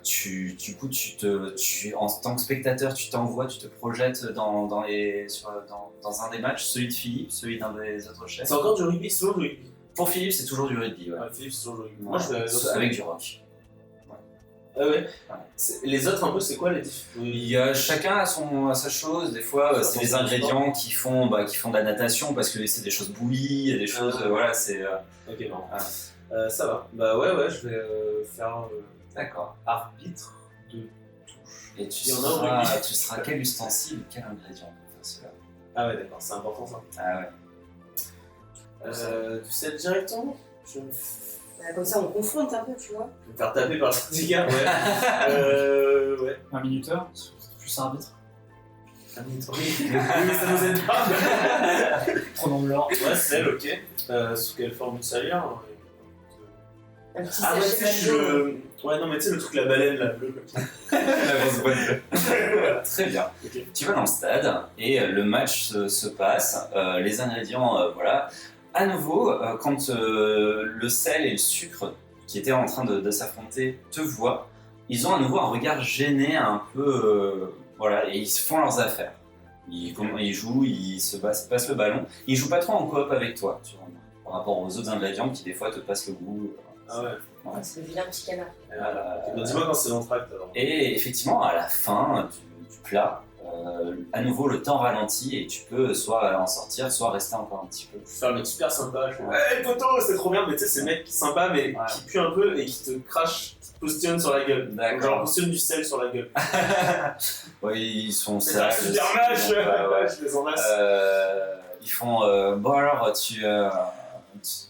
tant que spectateur, tu t'envoies, tu te projettes dans un des matchs, celui de Philippe, celui d'un des autres chefs. C'est encore du rugby, c'est toujours du rugby. Pour Philippe, c'est toujours du rugby. Ouais. Ouais, Philippe, c'est toujours du rugby. Ouais. Moi, je fais Avec du rock. Ah ouais. Les autres, un peu, c'est quoi les Chacun a sa chose. Des fois, c'est les ingrédients qui font de la natation parce que c'est des choses bouillies, des choses. Voilà, c'est. Ok, non. Ah. Ça va. Bah ouais, je vais faire D'accord. arbitre de touche. Et tu Il y en a au seras quel ustensile, quel ingrédient pour faire cela? Ah ouais, d'accord, c'est important ça. Ah ouais. Du sel directement. Je vais me Comme ça, on confronte un peu, tu vois. faire taper par le syndicat, ouais. Ouais. Un minuteur, plus arbitre. Oui, mais ça nous aide pas. Trop dans l'or. Ouais, sel, ok. Sous quelle forme de salière Un petit Ah ouais, tu sachet sais, je suis d'eau. le... Ouais, non, mais tu sais, le truc, la baleine, là, bleu. La grosse boîte. Voilà. Très bien. Ok. Tu vas dans le stade et le match se passe. Les ingrédients, voilà. À nouveau, quand le sel et le sucre qui étaient en train de s'affronter te voient, ils ont à nouveau un regard gêné, un peu. Voilà, et ils se font leurs affaires. Ils jouent, ils se passent le ballon. Ils jouent pas trop en coop avec toi, tu vois, par rapport aux autres ingrédients qui, des fois, te passent le goût. Ah ouais. Ah, c'est le vilain petit canard. Bah, dis-moi quand c'est l'entracte alors. Et effectivement, à la fin du plat, à nouveau le temps ralentit et tu peux soit en sortir, soit rester encore un petit peu. Je vais faire le mec super sympa. Je fais, ouais, poto, c'est trop bien. Mais tu sais, c'est le mec sympa, mais Ouais. qui pue un peu et qui te crache, qui te postillonne sur la gueule. D'accord. Genre, postillonne du sel sur la gueule. Ouais, ils sont C'est un sales. super aussi, match. donc, ouais. Je les embrasse. Ils font bon alors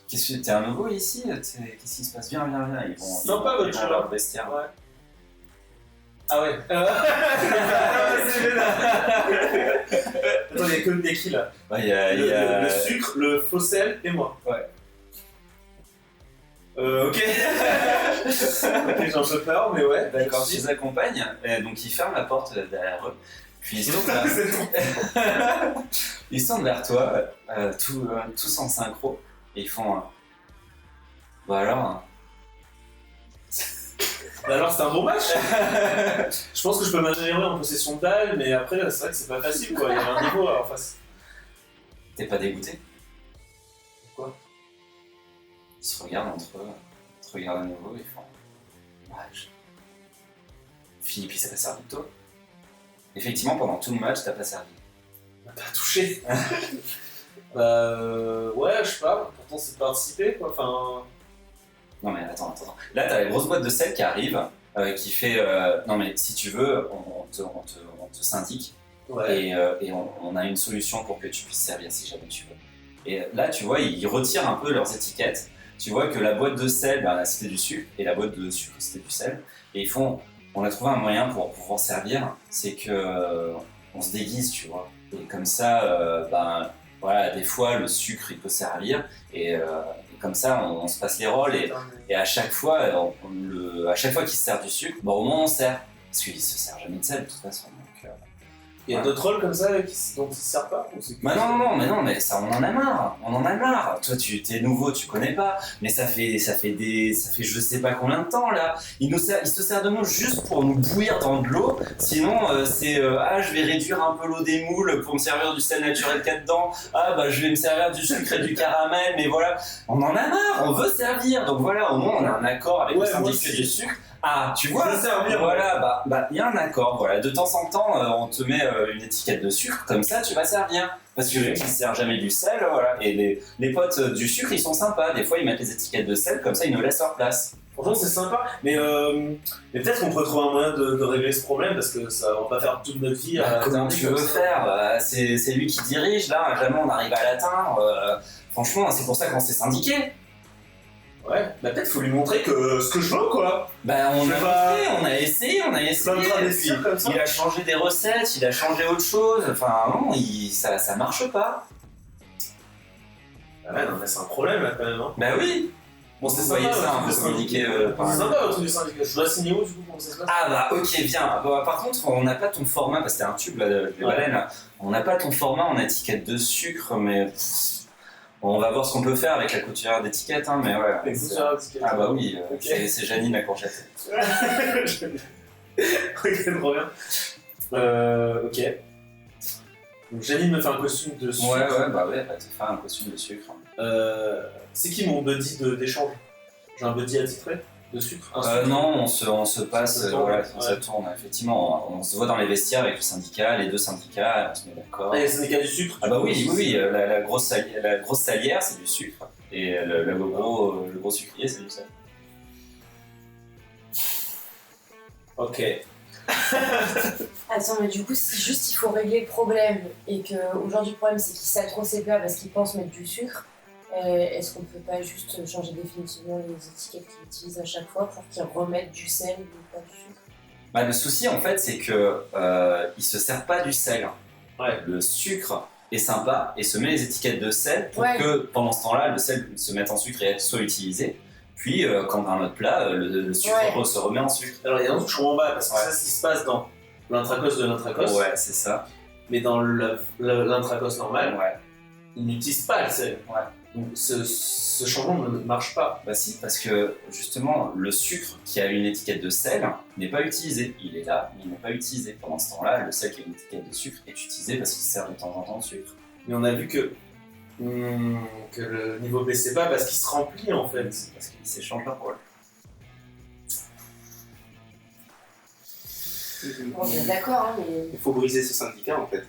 qu'est-ce que t'es un nouveau ici? Qu'est-ce qui se passe? Viens. Ils vont Sympa, votre dans chemin. leur vestiaire. Ouais. Ah ouais. Attends, il y a que le décrit là. Ouais, il y a... Le sucre, le faux sel et moi. Ouais. Ok. Ok, j'en peux peur, mais ouais. D'accord, je les accompagne, donc ils ferment la porte derrière eux. Puis ils se tournent vers... ils se tournent vers toi, tous en synchro, et ils font... Bah alors... Bah alors c'est un bon match. Je pense que je peux m'améliorer en possession de balle, mais après c'est vrai que c'est pas facile quoi, il y a un niveau en face. T'es pas dégoûté? Pourquoi? Ils se regardent entre eux, ils se regardent à nouveau, ils font... Ouais, Philippe, il s'est pas servi de toi. Effectivement, pendant tout le match, t'as pas servi. On m'a pas touché. Ouais, je sais pas, pourtant c'est de participer quoi, enfin... Non mais attends. Là, t'as la grosse boîte de sel qui arrive, qui fait... non mais si tu veux, on te syndique, Ouais. et on a une solution pour que tu puisses servir si jamais tu veux. Et là, tu vois, ils retirent un peu leurs étiquettes. Tu vois que la boîte de sel, c'était du sucre, et la boîte de sucre, c'était du sel. Et ils font... On a trouvé un moyen pour pouvoir servir, c'est que on se déguise, tu vois. Et comme ça, voilà, des fois, le sucre, il peut servir, et comme ça, on se passe les rôles, et à chaque fois, à chaque fois qu'il se sert du sucre, au moins on sert. Parce qu'il se sert jamais de sel, de toute façon. Donc, Il y a d'autres rôles comme ça dont ils se servent pas ou c'est que... non, mais ça, on en a marre. Toi, t'es nouveau, tu connais pas, mais ça fait je sais pas combien de temps là. Il se sert de nous juste pour nous bouillir dans de l'eau. Sinon, je vais réduire un peu l'eau des moules pour me servir du sel naturel qu'il y a dedans. Je vais me servir du sucre et du caramel, mais voilà, on en a marre, on veut servir. Donc voilà, au moins on a un accord avec le syndicat du sucre. Ah, tu vois, voilà, il y a un accord, voilà. De temps en temps, on te met une étiquette de sucre, comme ça tu vas servir. Parce que vu qu'ils ne servent jamais du sel, voilà. Et les potes du sucre, ils sont sympas. Des fois, ils mettent les étiquettes de sel, comme ça ils nous laissent leur place. Franchement, c'est sympa, mais peut-être qu'on peut trouver un moyen de régler ce problème parce que ça va pas faire toute notre vie à. Comment tu veux faire? C'est lui qui dirige, là, jamais on arrive à l'atteindre. Franchement, c'est pour ça qu'on s'est syndiqué. Ouais, peut-être faut lui montrer que ce que je veux quoi. On a essayé. Comme ça. Il a changé des recettes, il a changé autre chose. Enfin, non, ça marche pas. Ah ouais, non, mais c'est un problème là quand même. Hein. Bah oui. Bon, c'est vous voyez ça, on peut communiquer. C'est sympa votre truc de syndicat. Je dois signer où du coup pour ça se passe? Ok, bien. Par contre, on n'a pas ton format, parce que c'était un tube là, de baleine. Là. On n'a pas ton format en étiquette de sucre, mais. On va voir ce qu'on peut faire avec la couturière d'étiquette, hein, mais ouais. Oui, okay. C'est Janine la courgette. Ok, trop bien. Ok. Donc Janine me fait un costume de sucre. Ouais, elle va te faire un costume de sucre. C'est qui mon buddy d'échange? J'ai un buddy attitré de sucre? Non, on se passe, ça tourne. Effectivement, on se voit dans les vestiaires avec le syndicat, les deux syndicats, on se met d'accord. Et le syndicat du sucre? Oui, la grosse salière, c'est du sucre, et le gros sucrier, c'est du sel. Ok. Attends, mais du coup, si juste il faut régler le problème, et qu'aujourd'hui le problème c'est qu'ils salent trop ses plats parce qu'ils pensent mettre du sucre, est-ce qu'on peut pas juste changer définitivement les étiquettes qu'ils utilisent à chaque fois pour qu'ils remettent du sel ou pas du sucre? Le souci en fait c'est que ils se servent pas du sel. Ouais. Le sucre est sympa et se met les étiquettes de sel pour que pendant ce temps-là le sel se mette en sucre et soit utilisé. Puis quand dans notre plat, le sucre se remet en sucre. Alors il y a un truc que je comprends pas parce que ça c'est ce qui se passe dans l'intracos de l'intracos. Ouais, c'est ça. Mais dans l'intracos normal, ils n'utilisent pas le sel. Ouais. Donc ce changement ne marche pas. Si, parce que justement, le sucre qui a une étiquette de sel n'est pas utilisé. Il est là, mais il n'est pas utilisé. Pendant ce temps-là, le sel qui a une étiquette de sucre est utilisé parce qu'il sert de temps en temps de sucre. Mais on a vu que le niveau baissait pas parce qu'il se remplit en fait. C'est parce qu'il s'échange leur rôle. On est d'accord, hein, mais... Il faut briser ce syndicat en fait.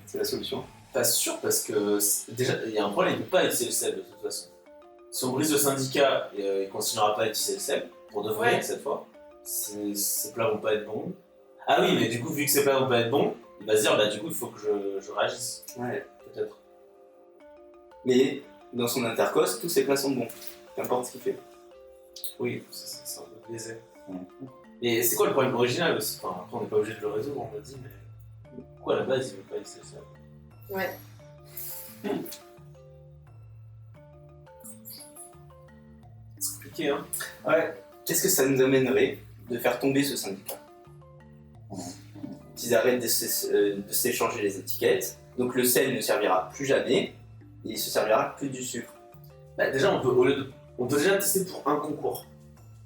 C'est la solution. Pas sûr parce que déjà il y a un problème, il ne peut pas utiliser le sel de toute façon. Si on brise le syndicat, il ne continuera pas à utiliser le sel, pour de vrai cette fois. Ces plats vont pas être bons. Ah oui, mais du coup vu que ces plats vont pas être bons, il va se dire du coup il faut que je réagisse. Ouais. Peut-être. Mais dans son intercos, tous ses plats sont bons. Qu'importe ce qu'il fait. Oui, c'est un peu biaisé. Et c'est quoi le problème original aussi? Enfin, Après, on n'est pas obligé de le résoudre, on l'a dit, mais pourquoi à la base il veut pas XSL? Ouais. C'est compliqué, hein. Ouais. Qu'est-ce que ça nous amènerait de faire tomber ce syndicat? Qu'ils arrêtent de s'échanger les étiquettes, donc le sel ne servira plus jamais, et il se servira que du sucre. Bah, déjà, on peut déjà tester pour un concours.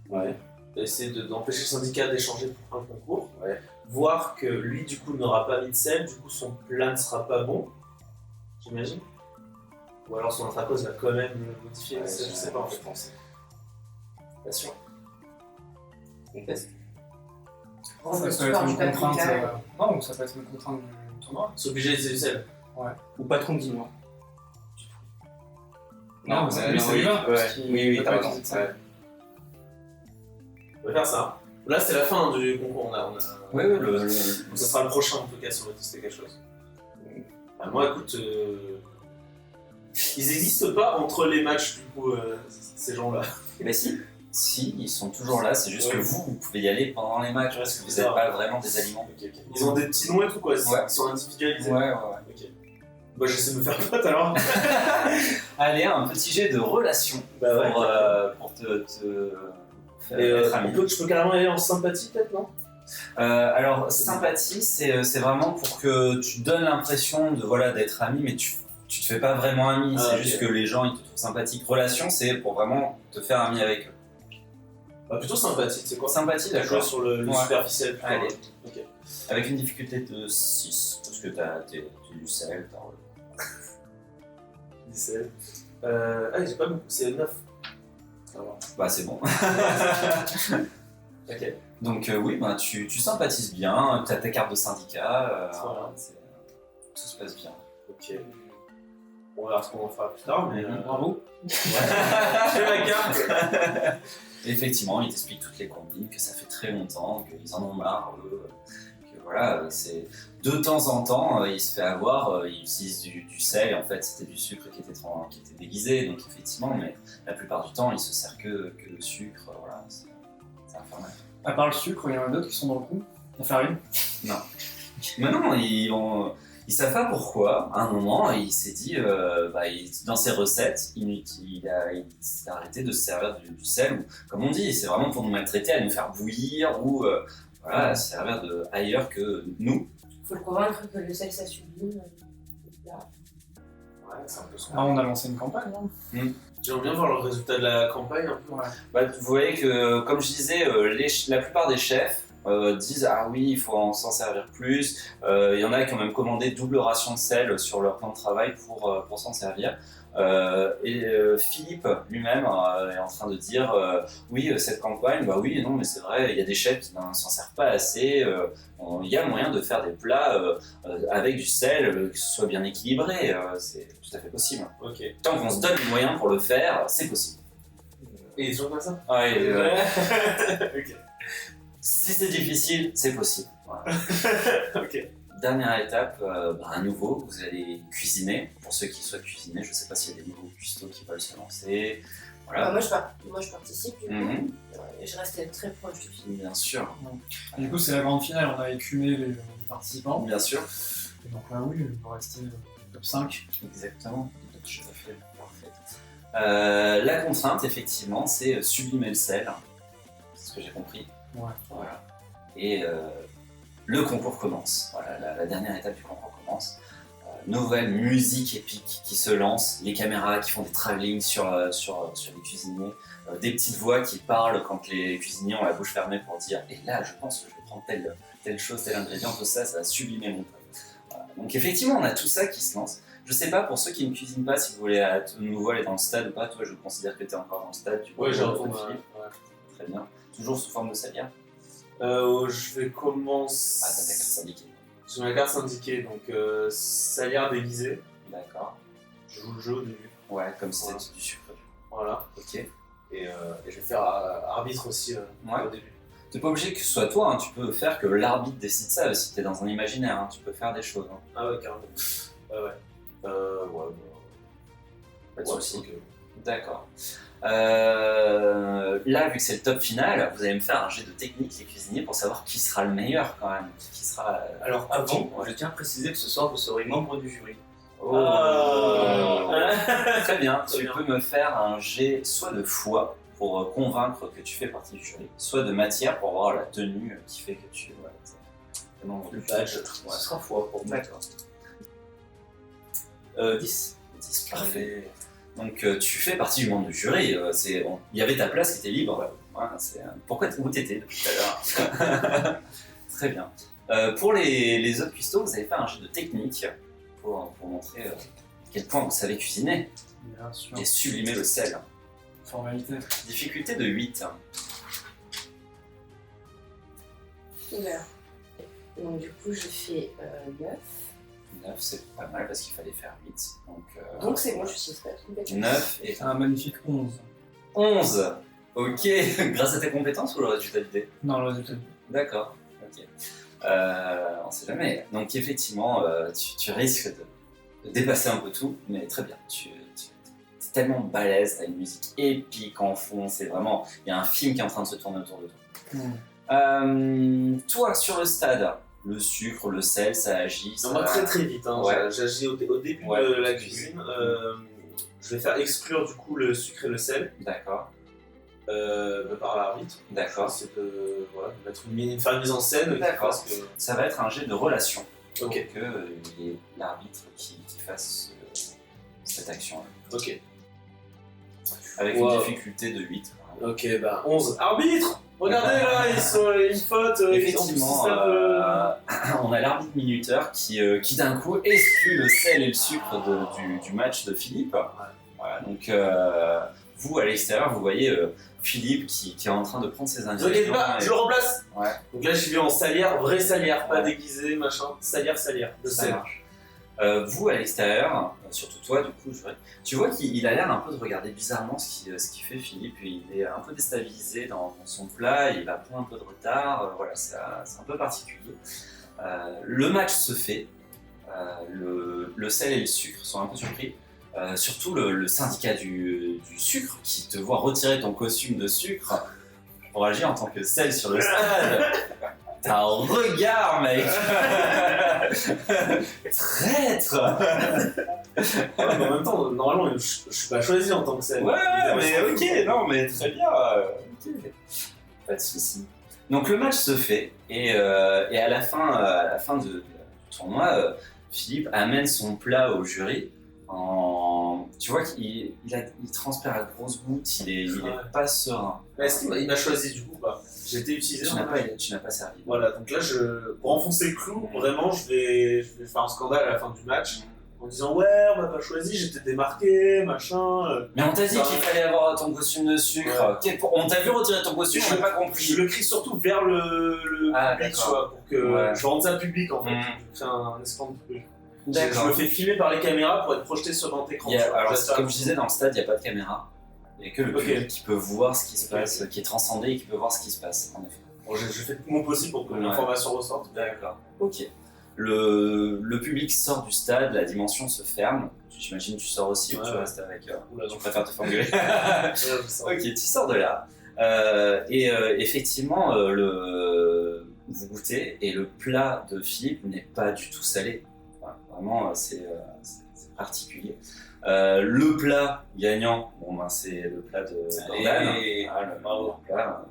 Ouais. Essayer d'empêcher le syndicat d'échanger pour un concours. Ouais. Voir que lui, du coup, n'aura pas mis de sel, du coup, son plat ne sera pas bon. J'imagine. Ou alors son anthracose va quand même le modifier, Ouais, je sais pas en fait. Je pense. Pas sûr. On teste. Ça peut être une contrainte. Non, ça peut être une contrainte du tournoi. C'est obligé d'utiliser du sel. Ou pas trop dis-moi. Non, mais lui, ça lui va. parce qu'il Oui, peut t'as pas raison. utiliser ça. Ouais. On va faire ça. Là, c'est la fin du concours. Oui, Ça sera le prochain en tout cas si on va tester quelque chose. Bah, moi, écoute, ils n'existent pas entre les matchs, du coup, ces gens-là. Et bah si. Si, ils sont toujours là, c'est juste que vous pouvez y aller pendant les matchs, parce que vous c'est n'êtes ça. pas vraiment des aliments. Ils ont des petits noms et tout, quoi. Ouais. Ils sont individualisés. Ouais. Ok. Bah, j'essaie de me faire pote alors. Allez, un petit jet de relation Bah ouais. pour te faire Et, être ami. je peux carrément y aller en sympathie, peut-être, non? Alors, sympathie, c'est vraiment pour que tu donnes l'impression d'être ami, mais tu te fais pas vraiment ami, Ah, c'est ok. juste que les gens ils te trouvent sympathique. Relation, c'est pour vraiment te faire ami avec eux. Bah, plutôt sympathique, c'est quoi? Sympathie, Jouer d'accord. sur le Ouais. superficiel. Plutôt. Allez. Ok. Avec une difficulté de 6, parce que t'es du sel, t'as 17. J'ai pas beaucoup, c'est 9. Bah c'est bon. Ok. Donc oui, bah, tu sympathises bien, tu as ta carte de syndicat, Voilà. tout se passe bien. Ok. On verra ce qu'on en fera plus tard, mais. Bravo. J'ai ma carte. Effectivement, ils t'expliquent toutes les combines, que ça fait très longtemps, qu'ils en ont marre, eux, que voilà, c'est de temps en temps, il se fait avoir, ils utilisent du sel, et en fait c'était du sucre qui était déguisé, donc effectivement, mais la plupart du temps, ils se servent que le sucre, voilà, c'est infernal. À part le sucre, il y en a d'autres qui sont dans le coup. La farine. Mais non, ils savent pas pourquoi. À un moment, il s'est dit, dans ses recettes, il s'est arrêté de se servir du sel. Ou, comme on dit, c'est vraiment pour nous maltraiter, à nous faire bouillir ou à se servir de ailleurs que nous. Faut le convaincre que le sel ça sublime. Ouais, c'est un peu ça. Ah, on a lancé une campagne. J'aimerais bien voir le résultat de la campagne un peu. Ouais. Bah, vous voyez que, comme je disais, la plupart des chefs disent ah oui, il faut s'en servir plus. Il y en a qui ont même commandé double ration de sel sur leur plan de travail pour s'en servir. Philippe lui-même est en train de dire oui, cette campagne, bah oui, non, mais c'est vrai, il y a des chefs qui n'en s'en servent pas assez. Il y a moyen de faire des plats avec du sel, que ce soit bien équilibré. C'est tout à fait possible. Ok. Tant qu'on se donne les moyens pour le faire, c'est possible. Et ils sont comme ça? Ouais, Ok. si c'est difficile, c'est possible. Voilà. Ok. Dernière étape, à nouveau, vous allez cuisiner. Pour ceux qui souhaitent cuisiner, je ne sais pas s'il y a des nouveaux cuistots qui veulent se lancer. Voilà. Moi je participe du coup. Mhm. Et je reste très proche du film. Bien sûr. Et du coup, c'est la grande finale. On a écumé les participants. Bien sûr. Et donc là, oui, il va rester top 5. Exactement. Tout à fait. Parfait. La contrainte, effectivement, c'est sublimer le sel. C'est ce que j'ai compris. Ouais. Voilà. Et le concours commence. Voilà, la dernière étape du concours commence. Nouvelle musique épique qui se lance, les caméras qui font des travelling sur les cuisiniers, des petites voix qui parlent quand les cuisiniers ont la bouche fermée pour dire « Et là, je pense que je vais prendre telle chose, tel ingrédient, tout ça, ça va sublimer mon plat. » Voilà. Donc effectivement, on a tout ça qui se lance. Je sais pas, pour ceux qui ne cuisinent pas, si vous voulez à nouveau aller dans le stade ou pas, toi je considère que tu es encore dans le stade. Ouais, j'ai retourné. Très bien. Toujours sous forme de salière. Je vais commencer. Ah, t'as ta carte syndiquée. J'ai ma carte syndiquée, donc salière déguisée. D'accord. Je joue le jeu au début. Ouais, comme si Voilà. c'était du sucre. Voilà. Ok. Et je vais faire arbitre aussi Ouais. au début. T'es pas obligé que ce soit toi, hein. Tu peux faire que l'arbitre décide ça si t'es dans un imaginaire, hein. Tu peux faire des choses. Hein. Ah ouais, carrément. Ouais. Pas de soucis. ok. D'accord. Là, vu que c'est le top final, vous allez me faire un jet de technique, les cuisiniers, pour savoir qui sera le meilleur quand même. Qui sera. Alors avant, je tiens à préciser que ce soir vous serez membre du jury. Très bien, tu peux me faire un jet soit de foi pour convaincre que tu fais partie du jury, soit de matière pour avoir la tenue qui fait que tu es membre du jury. Ce sera foi pour moi. D'accord. 10. 10, parfait. Donc tu fais partie du membre du jury, il y avait ta place qui était libre. Voilà, pourquoi où t'étais depuis tout à l'heure? Très bien. Pour les autres cuistots, vous allez faire un jeu de technique pour montrer à quel point vous savez cuisiner Bien sûr. et sublimer le sel. Formalité. Difficulté de 8. Oula. Donc du coup, je fais 9. 9, c'est pas mal parce qu'il fallait faire 8. Donc c'est bon, je suis suspecte. 9 et Un magnifique 11. 11. Ok, grâce à tes compétences ou le résultat d'idée? Non, le résultat. D'accord, ok. On sait jamais. Donc effectivement, tu risques de dépasser un peu tout, mais très bien. Tu es tellement balèze, t'as une musique épique en fond, c'est vraiment... Il y a un film qui est en train de se tourner autour de toi. Toi, sur le stade, le sucre, le sel, ça agit. Non, moi très très vite, hein. Ouais. J'agis au début Ouais, de la tu cuisine. Je vais faire exclure du coup le sucre et le sel D'accord, par l'arbitre. d'accord. C'est de faire une mise en scène. D'accord. Parce que... Ça va être un jet de relation. Ok. Pour que il y ait l'arbitre qui fasse cette action-là. Ok. Avec Wow. une difficulté de 8. Ok, bah 11. Arbitre! Regardez là, ils sont une faute. Effectivement, on a l'arbitre minuteur qui d'un coup exclut le sel et le sucre du match de Philippe. Voilà, donc vous à l'extérieur, vous voyez Philippe qui est en train de prendre ses Ne ingrédients. t'inquiète pas, je le remplace. Ouais. Donc là, j'y vais en salière, vraie salière, pas Ouais. déguisée, machin. Salière, le Ça sel. marche. Vous à l'extérieur, surtout toi du coup, tu vois qu'il a l'air un peu de regarder bizarrement ce qui fait Philippe. Il est un peu déstabilisé dans son plat, il va prendre un peu de retard, voilà, c'est un peu particulier. Le match se fait, le sel et le sucre sont un peu surpris. Surtout le syndicat du sucre qui te voit retirer ton costume de sucre pour agir en tant que sel sur le stade. T'as un regard, mec. Traître. Ouais, mais en même temps, normalement, je suis pas choisi en tant que sel. Ouais, mais Évidemment, ok, non, mais très bien. Ok. Pas de soucis. Donc le match se fait et à la fin du tournoi, Philippe amène son plat au jury. Tu vois qu'il transpire à grosses gouttes, il est pas serein. Mais est-ce qu'il m'a choisi du coup ou pas? J'ai été utilisé. Tu n'as pas servi. Voilà, donc là, pour enfoncer le clou, vraiment, je vais faire un scandale à la fin du match en disant ouais, on m'a pas choisi, j'étais démarqué, machin. Mais on t'a dit Ça- qu'il fallait avoir ton costume de sucre. On t'a vu retirer ton costume, on n'a pas compris. Je le crie surtout vers le Ah, public, d'accord. tu vois, pour que Ouais. je rende ça public en fait. Mhm. Je fais un escandale. Je D'accord. me fais filmer par les caméras pour être projeté sur grand écran. Alors, comme je disais, dans le stade, il n'y a pas de caméra. Il n'y a que le Ok. public qui peut voir ce qui se Ok. passe, qui est transcendé et qui peut voir ce qui se passe, en effet. Bon, je fais tout mon possible pour que Ouais. l'information ressorte. D'accord. Ok. Le public sort du stade, la dimension se ferme. J'imagine que tu sors aussi ou tu Ouais. restes avec. Oula, Tu donc, préfères te faire engueuler. ouais, je sens. Ok, tu sors de là. Effectivement, vous goûtez et le plat de Philippe n'est pas du tout salé. Voilà, vraiment, c'est particulier. Le plat gagnant, c'est le plat de Jordan. Allez. Voilà, le plat,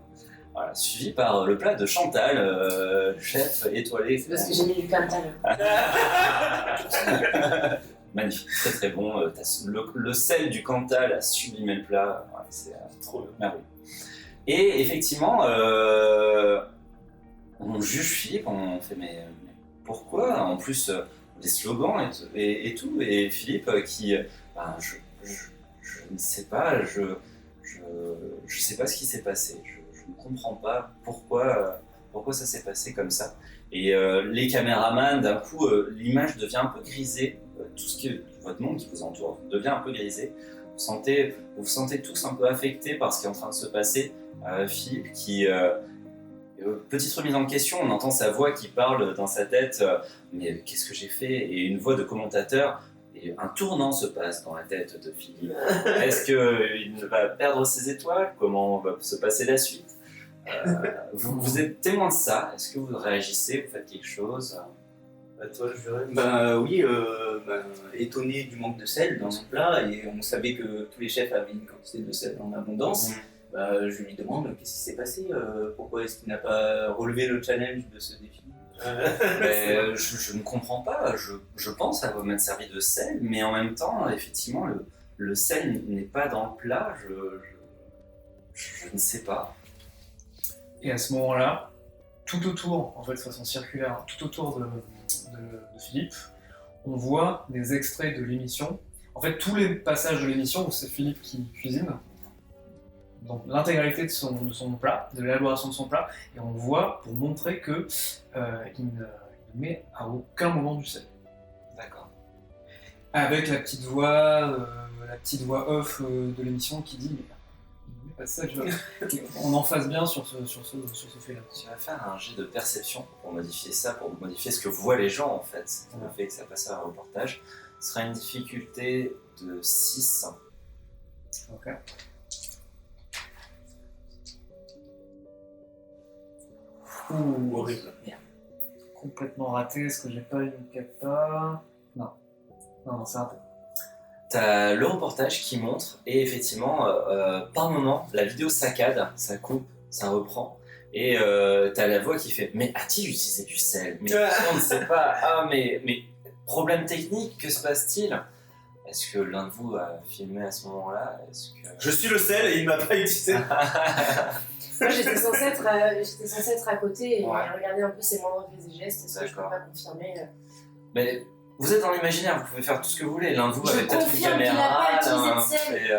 voilà, suivi par le plat de Chantal, chef étoilé. C'est parce que j'ai mis du cantal. Magnifique, très très bon. Le sel du Cantal a sublimé le plat. Voilà, c'est Trop bien. merveilleux. Et effectivement, on juge Philippe, on fait mais pourquoi? En plus, des slogans et tout. Et Philippe qui, je ne sais pas, je sais pas ce qui s'est passé. Je ne comprends pas pourquoi ça s'est passé comme ça. Et les caméramans, d'un coup, l'image devient un peu grisée. Votre monde qui vous entoure devient un peu grisé. Vous vous sentez tous un peu affectés par ce qui est en train de se passer. Philippe qui... petite remise en question, on entend sa voix qui parle dans sa tête mais qu'est-ce que j'ai fait? Et une voix de commentateur, et un tournant se passe dans la tête de Philippe. Est-ce qu'il va perdre ses étoiles? Comment va se passer la suite? Vous êtes témoin de ça. Est-ce que vous réagissez? Vous faites quelque chose? À toi, je dirais. Oui, étonné du manque de sel dans son plat, et on savait que tous les chefs avaient une quantité de sel en abondance. Je lui demande qu'est-ce qui s'est passé, pourquoi est-ce qu'il n'a pas relevé le challenge de ce défi. Je ne comprends pas. Je pense avoir m'être servi de sel, mais en même temps, effectivement, le sel n'est pas dans le plat. Je ne sais pas. Et à ce moment-là, tout autour, en fait, de façon circulaire, tout autour de Philippe, on voit des extraits de l'émission. En fait, tous les passages de l'émission où c'est Philippe qui cuisine, donc l'intégralité de son plat, de l'élaboration de son plat, et on voit pour montrer que il ne met à aucun moment du sel. D'accord. Avec la petite voix off de l'émission qui dit mais pas ça, on en fasse bien sur ce fait-là. Tu vas faire un jet de perception pour modifier ça, pour modifier ce que voient les gens en fait. Le fait que ça passe à un reportage. Ce sera une difficulté de 6. Ok. Ouh, Horrible. merde. Complètement raté, est-ce que j'ai pas une capa? Non, c'est raté. T'as le reportage qui montre, et effectivement, par moment, la vidéo saccade, ça coupe, ça reprend, et t'as la voix qui fait « Mais a-t-il utilisé du sel? Mais on ne sait pas. Ah, mais problème technique, que se passe-t-il ?» Est-ce que l'un de vous a filmé à ce moment-là? Je suis le sel et il m'a pas utilisé. Moi, j'étais censée être à côté et regarder un peu ses moindres faits et gestes. Est-ce que je peux pas confirmer Mais vous êtes dans l'imaginaire, vous pouvez faire tout ce que vous voulez. L'un de vous avait peut-être une confirme qu'il caméra. a pas utilisé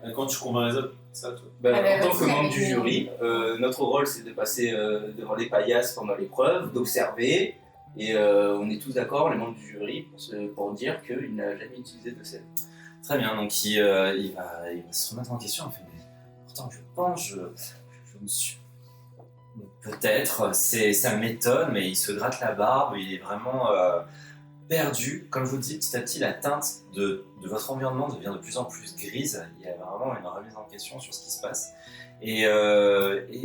de Quand tu convaincs les autres, ça, toi. En tant que vas-y, membre du avec jury, notre rôle c'est de passer devant les paillasses pendant l'épreuve, d'observer, et on est tous d'accord, les membres du jury, pour dire qu'il n'a jamais utilisé de sel. Très bien, donc il va se remettre en question. Il fait, mais pourtant, je pense, je me suis. Peut-être, ça m'étonne, mais il se gratte la barbe, il est vraiment perdu. Comme je vous le dis, petit à petit, la teinte de votre environnement devient de plus en plus grise. Il y a vraiment une remise en question sur ce qui se passe. Et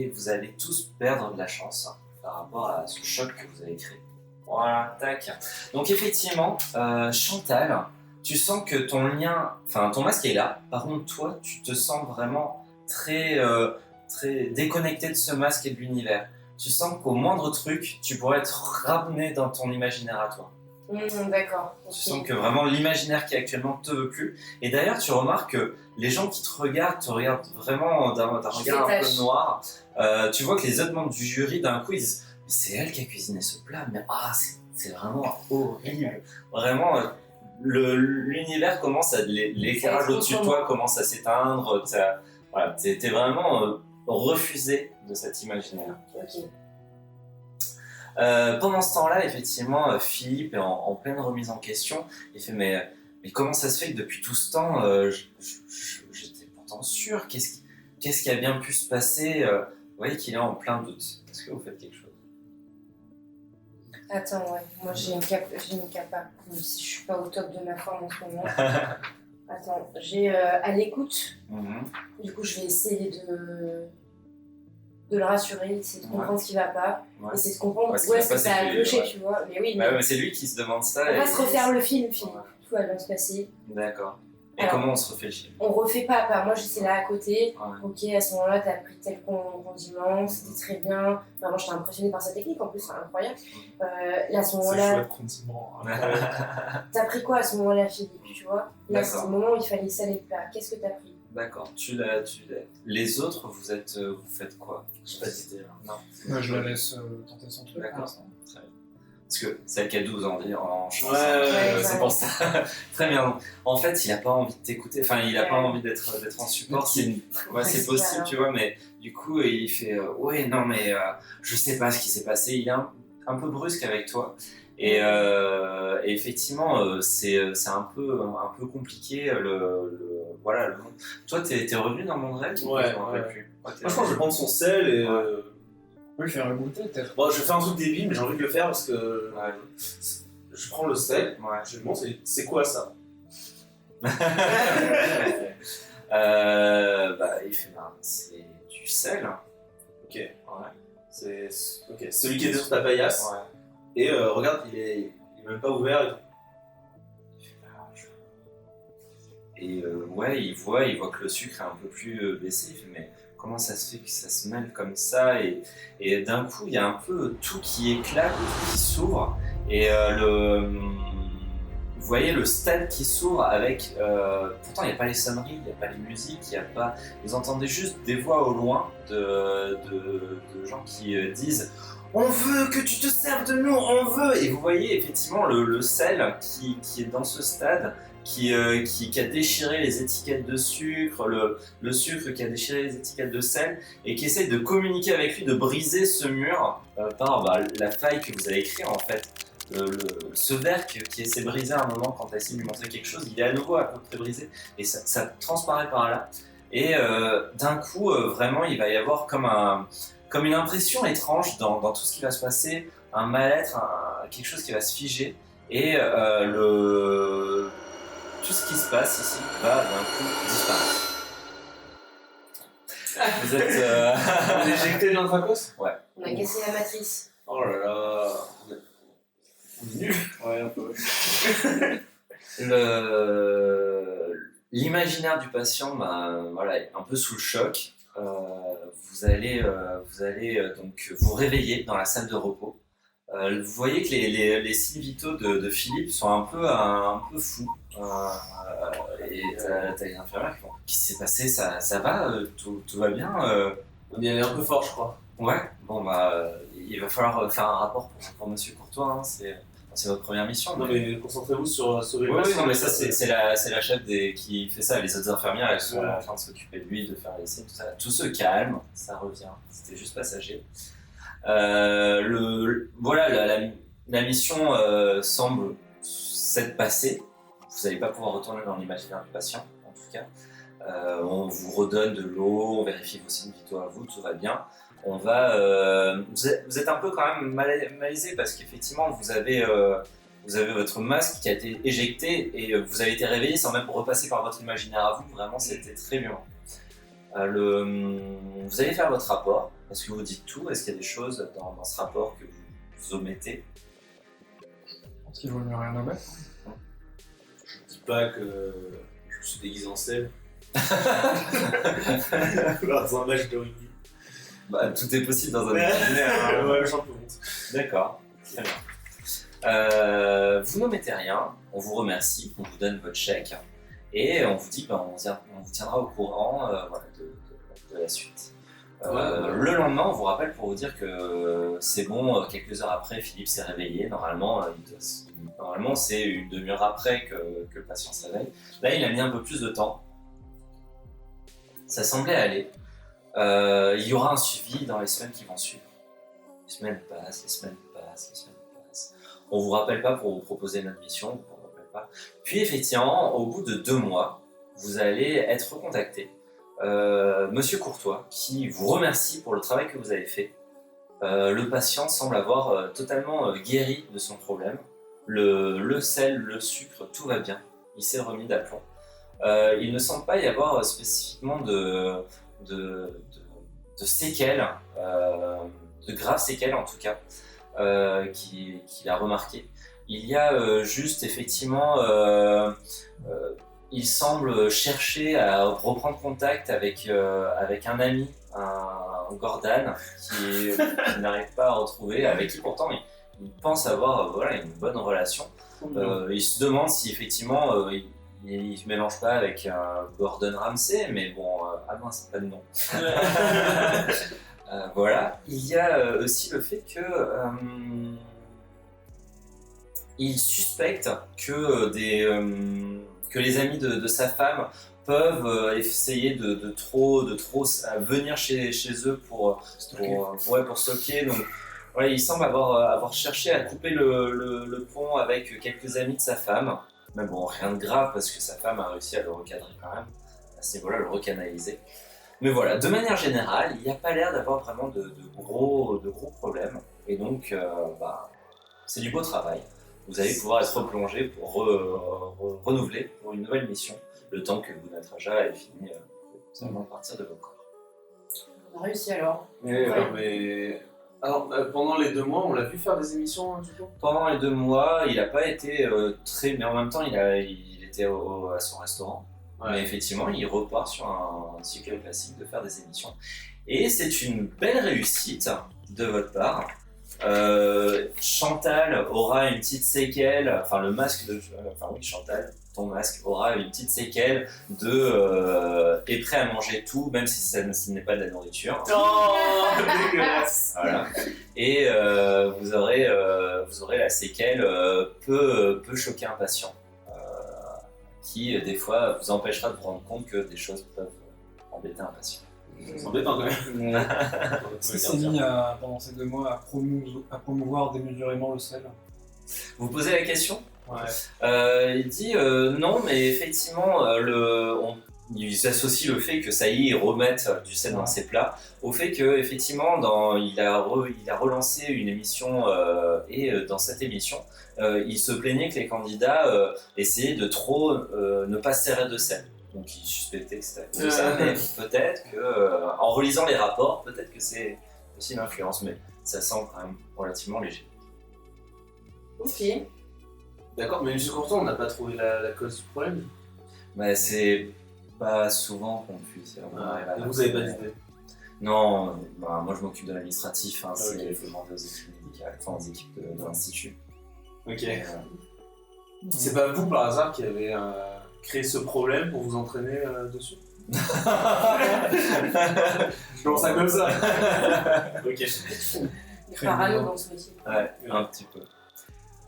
vous allez tous perdre de la chance par rapport à ce choc que vous avez créé. Voilà, tac. Donc effectivement, Chantal, tu sens que ton masque est là. Par contre, toi, tu te sens vraiment très déconnecté de ce masque et de l'univers. Tu sens qu'au moindre truc, tu pourrais être ramené dans ton imaginaire à toi. D'accord. Tu sens que vraiment l'imaginaire qui actuellement te veut plus. Et d'ailleurs, tu remarques que les gens qui te regardent vraiment d'un regard un peu noir. Tu vois que les autres membres du jury, d'un coup, ils disent « Mais c'est elle qui a cuisiné ce plat, mais c'est vraiment horrible. » Vraiment, l'univers commence à... L'éclairage au-dessus de toi commence à s'éteindre. Voilà, t'es vraiment refusé de cet imaginaire. Ok. Pendant ce temps-là, effectivement, Philippe est en pleine remise en question. Il fait mais comment ça se fait que depuis tout ce temps, j'étais pourtant sûr. Qu'est-ce qui a bien pu se passer? Vous voyez qu'il est en plein doute. Est-ce que vous faites quelque chose? Attends, ouais. Moi j'ai une capa, même si je suis pas au top de ma forme en ce moment. Attends, j'ai à l'écoute. Du coup, je vais essayer de le rassurer, essayer de comprendre ce qui va pas, essayer de comprendre où est-ce que ça a cloché, tu vois. Mais oui, mais c'est lui qui se demande ça. On va se refaire le film, Philippe. Tout va bien se passer. D'accord. Et Alors, comment on se refait le film? On refait pas. Moi, j'étais là à côté. Ouais. Ok, à ce moment-là, t'as pris tel condiment, c'était très bien. Enfin, moi, j'étais impressionnée par sa technique en plus, c'est incroyable. Là, à ce moment-là, t'as pris quoi à ce moment-là, Philippe, tu vois? Là, c'est le moment où il fallait saler le plat. Qu'est-ce que t'as pris? D'accord, tu l'as. Les autres, vous faites quoi? Je sais pas si c'était. Non. Moi, je la laisse tenter son truc. D'accord, très bien. Parce que celle qui a 12 ans en chance, Ouais, c'est pour ça. Très bien. En fait, il a pas envie de t'écouter, enfin, il a pas envie d'être en support. C'est possible, tu vois, mais du coup, il fait ouais, non, mais je sais pas ce qui s'est passé. Il est un peu brusque avec toi. Et effectivement, c'est un peu compliqué. Voilà. Toi, t'es revenu dans mon rêve? Ouais. Moi, je pense que je vais prendre son sel et. Oui, faire le goûter peut-être. Bon, je vais faire un truc débile, mais j'ai envie de le faire parce que je prends le sel, je lui demande c'est quoi ça? Il fait c'est du sel. Ok. Ouais. C'est ok. Celui qui était sur ta paillasse. Ouais. Et regarde, il est même pas ouvert et tout. Et il voit que le sucre est un peu plus baissé. Il fait, mais comment ça se fait que ça se mêle comme ça? Et d'un coup, il y a un peu tout qui éclate, tout qui s'ouvre. Et vous voyez le stade qui s'ouvre avec. Pourtant, il n'y a pas les sonneries, il n'y a pas les musiques, il n'y a pas. Vous entendez juste des voix au loin de gens qui disent on veut que tu te serves de nous, on veut. Et vous voyez effectivement le sel qui est dans ce stade. Qui a déchiré les étiquettes de sucre, le sucre qui a déchiré les étiquettes de sel, et qui essaie de communiquer avec lui, de briser ce mur par la faille que vous avez créée en fait. Ce verre qui s'est brisé à un moment quand tu as essayé de lui montrer quelque chose, il est à nouveau à peu près brisé, et ça transparaît par là. Et d'un coup, vraiment, il va y avoir comme une impression étrange dans tout ce qui va se passer, un mal-être, quelque chose qui va se figer, et tout ce qui se passe ici va d'un coup disparaître. Vous êtes. On est éjecté de l'anthracos? Ouais. On a cassé la matrice. Oh là là. On est nul. Ouais, un peu. L'imaginaire du patient est un peu sous le choc. Vous allez donc vous réveiller dans la salle de repos. Vous voyez que les signes vitaux de Philippe sont un peu fous. Et t'as les infirmières qui font qu'est-ce qui s'est passé, ça va, tout va bien. On y allait un peu fort, je crois. Ouais, il va falloir faire un rapport pour Monsieur Courtois, hein, c'est votre première mission. Non mais concentrez-vous sur les oui, patients. non mais ça c'est la chef qui fait ça, les autres infirmières elles sont en train de s'occuper de lui, de faire les signes, tout ça. Tout se calme, ça revient, c'était juste passager. La mission semble s'être passée. Vous n'allez pas pouvoir retourner dans l'imaginaire du patient, en tout cas. On vous redonne de l'eau, on vérifie vos signes vitaux à vous, tout va bien. Vous êtes un peu quand même malaisé parce qu'effectivement vous avez votre masque qui a été éjecté et vous avez été réveillé sans même repasser par votre imaginaire à vous. Vraiment, c'était très violent. Vous allez faire votre rapport. Est-ce que vous dites tout? Est-ce qu'il y a des choses dans ce rapport que vous omettez? Je pense qu'il vaut mieux rien omettre. Je dis pas que je me suis déguisé en sel. Dans un match de rugby. Tout est possible dans un imaginaire. Ouais, j'en peux honte. D'accord, très bien. Vous n'omettez rien, on vous remercie, on vous donne votre chèque et on vous dit on vous tiendra au courant de la suite. Le lendemain, on vous rappelle pour vous dire que c'est bon, quelques heures après, Philippe s'est réveillé. Normalement, c'est une demi-heure après que le patient se réveille. Là, il a mis un peu plus de temps. Ça semblait aller. Il y aura un suivi dans les semaines qui vont suivre. Les semaines passent. On ne vous rappelle pas pour vous proposer notre mission, on vous rappelle pas. Puis effectivement, au bout de 2 mois, vous allez être recontacté. Monsieur Courtois, qui vous remercie pour le travail que vous avez fait. Le patient semble avoir totalement guéri de son problème. Le sel, le sucre, tout va bien. Il s'est remis d'aplomb. Il ne semble pas y avoir spécifiquement de séquelles, de graves séquelles en tout cas, qu'il a remarqué. Il y a juste effectivement, il semble chercher à reprendre contact avec un ami, un Gordon, qui n'arrive pas à retrouver, avec qui pourtant il pense avoir une bonne relation. Il se demande si effectivement il se mélange pas avec un Gordon Ramsay, mais bon, c'est pas de nom. Voilà. Il y a aussi le fait que il suspecte que les amis de sa femme peuvent essayer de trop venir chez eux pour stalker. Donc voilà, il semble avoir cherché à couper le pont avec quelques amis de sa femme. Mais bon, rien de grave parce que sa femme a réussi à le recadrer quand même. À ce niveau-là, le recanaliser. Mais voilà, de manière générale, il n'y a pas l'air d'avoir vraiment de gros problèmes. Et donc, c'est du beau travail. vous allez pouvoir être replongé pour renouveler pour une nouvelle mission, le temps que Bunatraja ait fini de partir de vos corps. On a réussi alors. Alors, pendant les 2 mois, on l'a vu faire des émissions du coup. Pendant les 2 mois, il n'a pas été très... Mais en même temps, il était à son restaurant. Ouais. Mais effectivement, il repart sur un cycle classique de faire des émissions. Et c'est une belle réussite de votre part. Chantal aura une petite séquelle, enfin le masque de... Enfin oui, Chantal, ton masque aura une petite séquelle de... est prêt à manger tout, même si ce n'est pas de la nourriture. Oh, dégueulasse. Voilà. Et vous aurez la séquelle peut choquer un patient, qui des fois vous empêchera de vous rendre compte que des choses peuvent embêter un patient. C'est embêtant quand même. Est-ce qu'il s'est mis pendant ces 2 mois à promouvoir démesurément le sel? Vous posez la question? Ouais. Il dit non, mais effectivement, il s'associe le fait que ça y est, ils remettent du sel dans ses plats au fait que effectivement, il a relancé une émission et dans cette émission, il se plaignait que les candidats essayaient de trop ne pas se servir de sel. Donc il suspectait que c'était ça, mais peut-être que, en relisant les rapports, peut-être que c'est aussi une influence, mais ça semble quand même relativement léger. Ok. D'accord, mais jusqu'à pourtant, on n'a pas trouvé la cause du problème. Bah, c'est pas souvent qu'on puisse. Et vous avez pas d'idée? Non, moi je m'occupe de l'administratif, hein, il faut demander aux équipes médicales, enfin aux équipes de l'Institut. Ok. C'est pas vous par hasard qui avez créé ce problème pour vous entraîner dessus? Je pense ça comme ça. Ok. Parano dans ce métier. Ouais, un petit peu.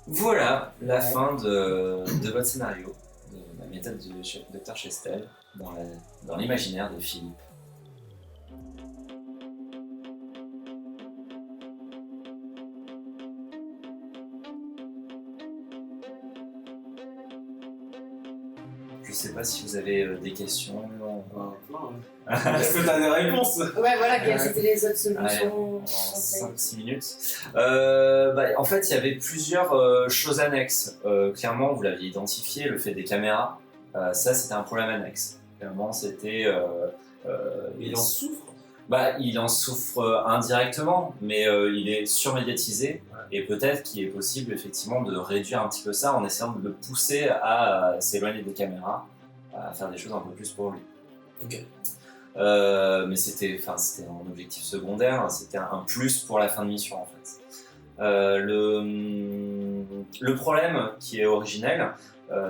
Voilà la fin de votre scénario, de la méthode du Dr Chastel dans l'imaginaire de Philippe. Je sais pas si vous avez des questions. Est-ce que tu as des réponses? Ouais, voilà, quelles étaient les autres solutions? 5-6 minutes. En fait, il y avait plusieurs choses annexes. Clairement, vous l'aviez identifié, le fait des caméras. Ça, c'était un problème annexe. Clairement, c'était... il en souffre? Il en souffre indirectement, mais il est surmédiatisé. Et peut-être qu'il est possible effectivement de réduire un petit peu ça en essayant de le pousser à s'éloigner des caméras, à faire des choses un peu plus pour lui. Ok. Mais c'était un objectif secondaire, c'était un plus pour la fin de mission en fait. Le problème qui est originel,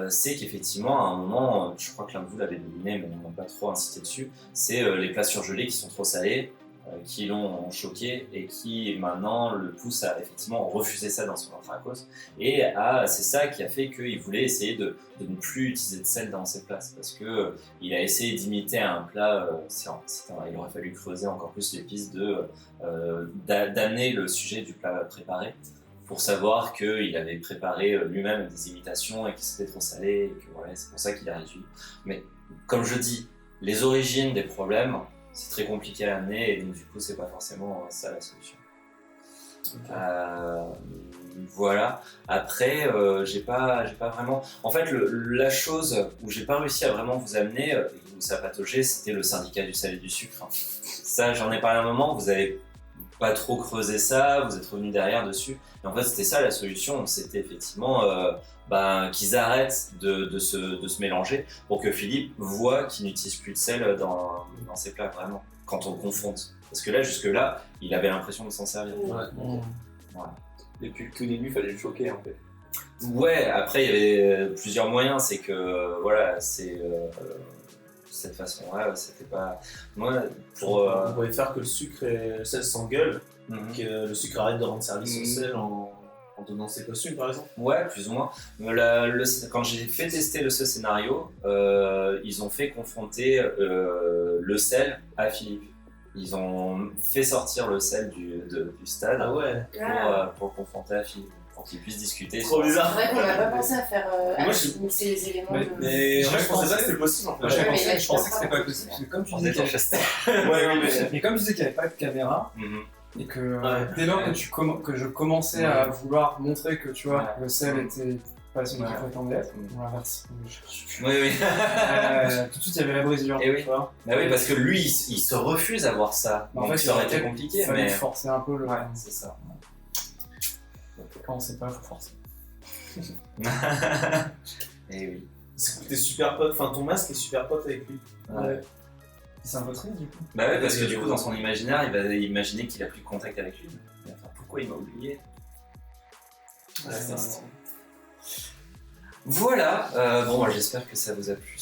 c'est qu'effectivement à un moment, je crois que l'un de vous l'avait deviné mais on n'a pas trop insisté dessus, c'est les plats surgelés qui sont trop salés, qui l'ont choqué et qui maintenant le pousse à effectivement refuser ça dans son anthrakos. Et c'est ça qui a fait qu'il voulait essayer de ne plus utiliser de sel dans ses plats, parce qu'il a essayé d'imiter un plat, il aurait fallu creuser encore plus les pistes d'amener le sujet du plat préparé pour savoir qu'il avait préparé lui-même des imitations et que c'était trop salé, et que voilà, c'est pour ça qu'il a réduit. Mais comme je dis, les origines des problèmes, c'est très compliqué à amener et donc du coup c'est pas forcément ça la solution. Okay. Voilà. Après j'ai pas vraiment. En fait la chose où j'ai pas réussi à vraiment vous amener où ça pataugeait, c'était le syndicat du sel et du sucre. Ça j'en ai parlé un moment, vous avez pas trop creusé ça, vous êtes revenu derrière dessus. Et en fait c'était ça la solution, c'était effectivement qu'ils arrêtent de se mélanger pour que Philippe voit qu'il n'utilise plus de sel dans ses plats vraiment, quand on confronte. Parce que là, jusque-là, il avait l'impression de s'en servir. Ouais. Voilà. Depuis le tout début, il fallait le choquer en fait. Ouais, après il y avait plusieurs moyens, c'est que voilà, cette façon-là, c'était pas... Moi, on pouvait faire que le sucre et le sel s'engueulent, que le sucre arrête de rendre service au sel en donnant ses costumes par exemple. Ouais, plus ou moins. Quand j'ai fait tester ce scénario, ils ont fait confronter le sel à Philippe. Ils ont fait sortir le sel du stade pour le confronter à Philippe, pour qu'ils puissent discuter. Trop bizarre. C'est vrai qu'on n'a pas pensé à faire mixer les éléments. Mais je pensais pas que c'était possible en fait. Je pensais que c'était pas possible, parce que comme tu disais qu'il n'y avait pas de caméra, Et que dès lors que je commençais à vouloir montrer que tu vois, le sel était pas celui qu'il prétendait être, ou l'inverse. Oui. Tout de suite, il y avait la brisure. Et oui. Tu vois. Bah oui, parce que lui, il se refuse à voir ça. En fait, ça aurait été compliqué. Il fallait mais forcer un peu le. Ouais, c'est ça. Quand on sait pas, il faut forcer. Et oui. T'es super pote, enfin ton masque est super pote avec lui. Ouais. C'est un peu triste du coup. Bah ouais, parce que du coup, dans son imaginaire, il va imaginer qu'il a plus de contact avec lui. Il va faire pourquoi il m'a oublié. Voilà, bon, moi j'espère que ça vous a plu.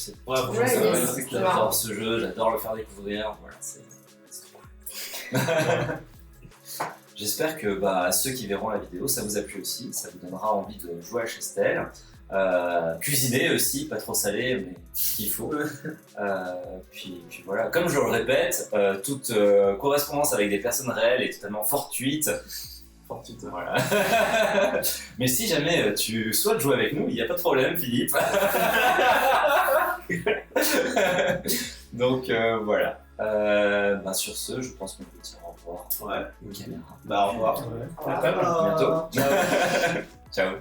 J'adore ce jeu, j'adore le faire découvrir. Voilà, c'est cool. J'espère que ceux qui verront la vidéo, ça vous a plu aussi. Ça vous donnera envie de jouer à Chestel. Cuisiner aussi, pas trop salé, mais ce qu'il faut. Puis voilà, comme je le répète, toute correspondance avec des personnes réelles est totalement fortuite. Voilà. Mais si jamais tu souhaites jouer avec nous, il n'y a pas de problème, Philippe. Donc voilà. Sur ce, je pense qu'on peut dire au revoir. Ouais. Aux caméras. Au revoir. À bientôt. Ciao.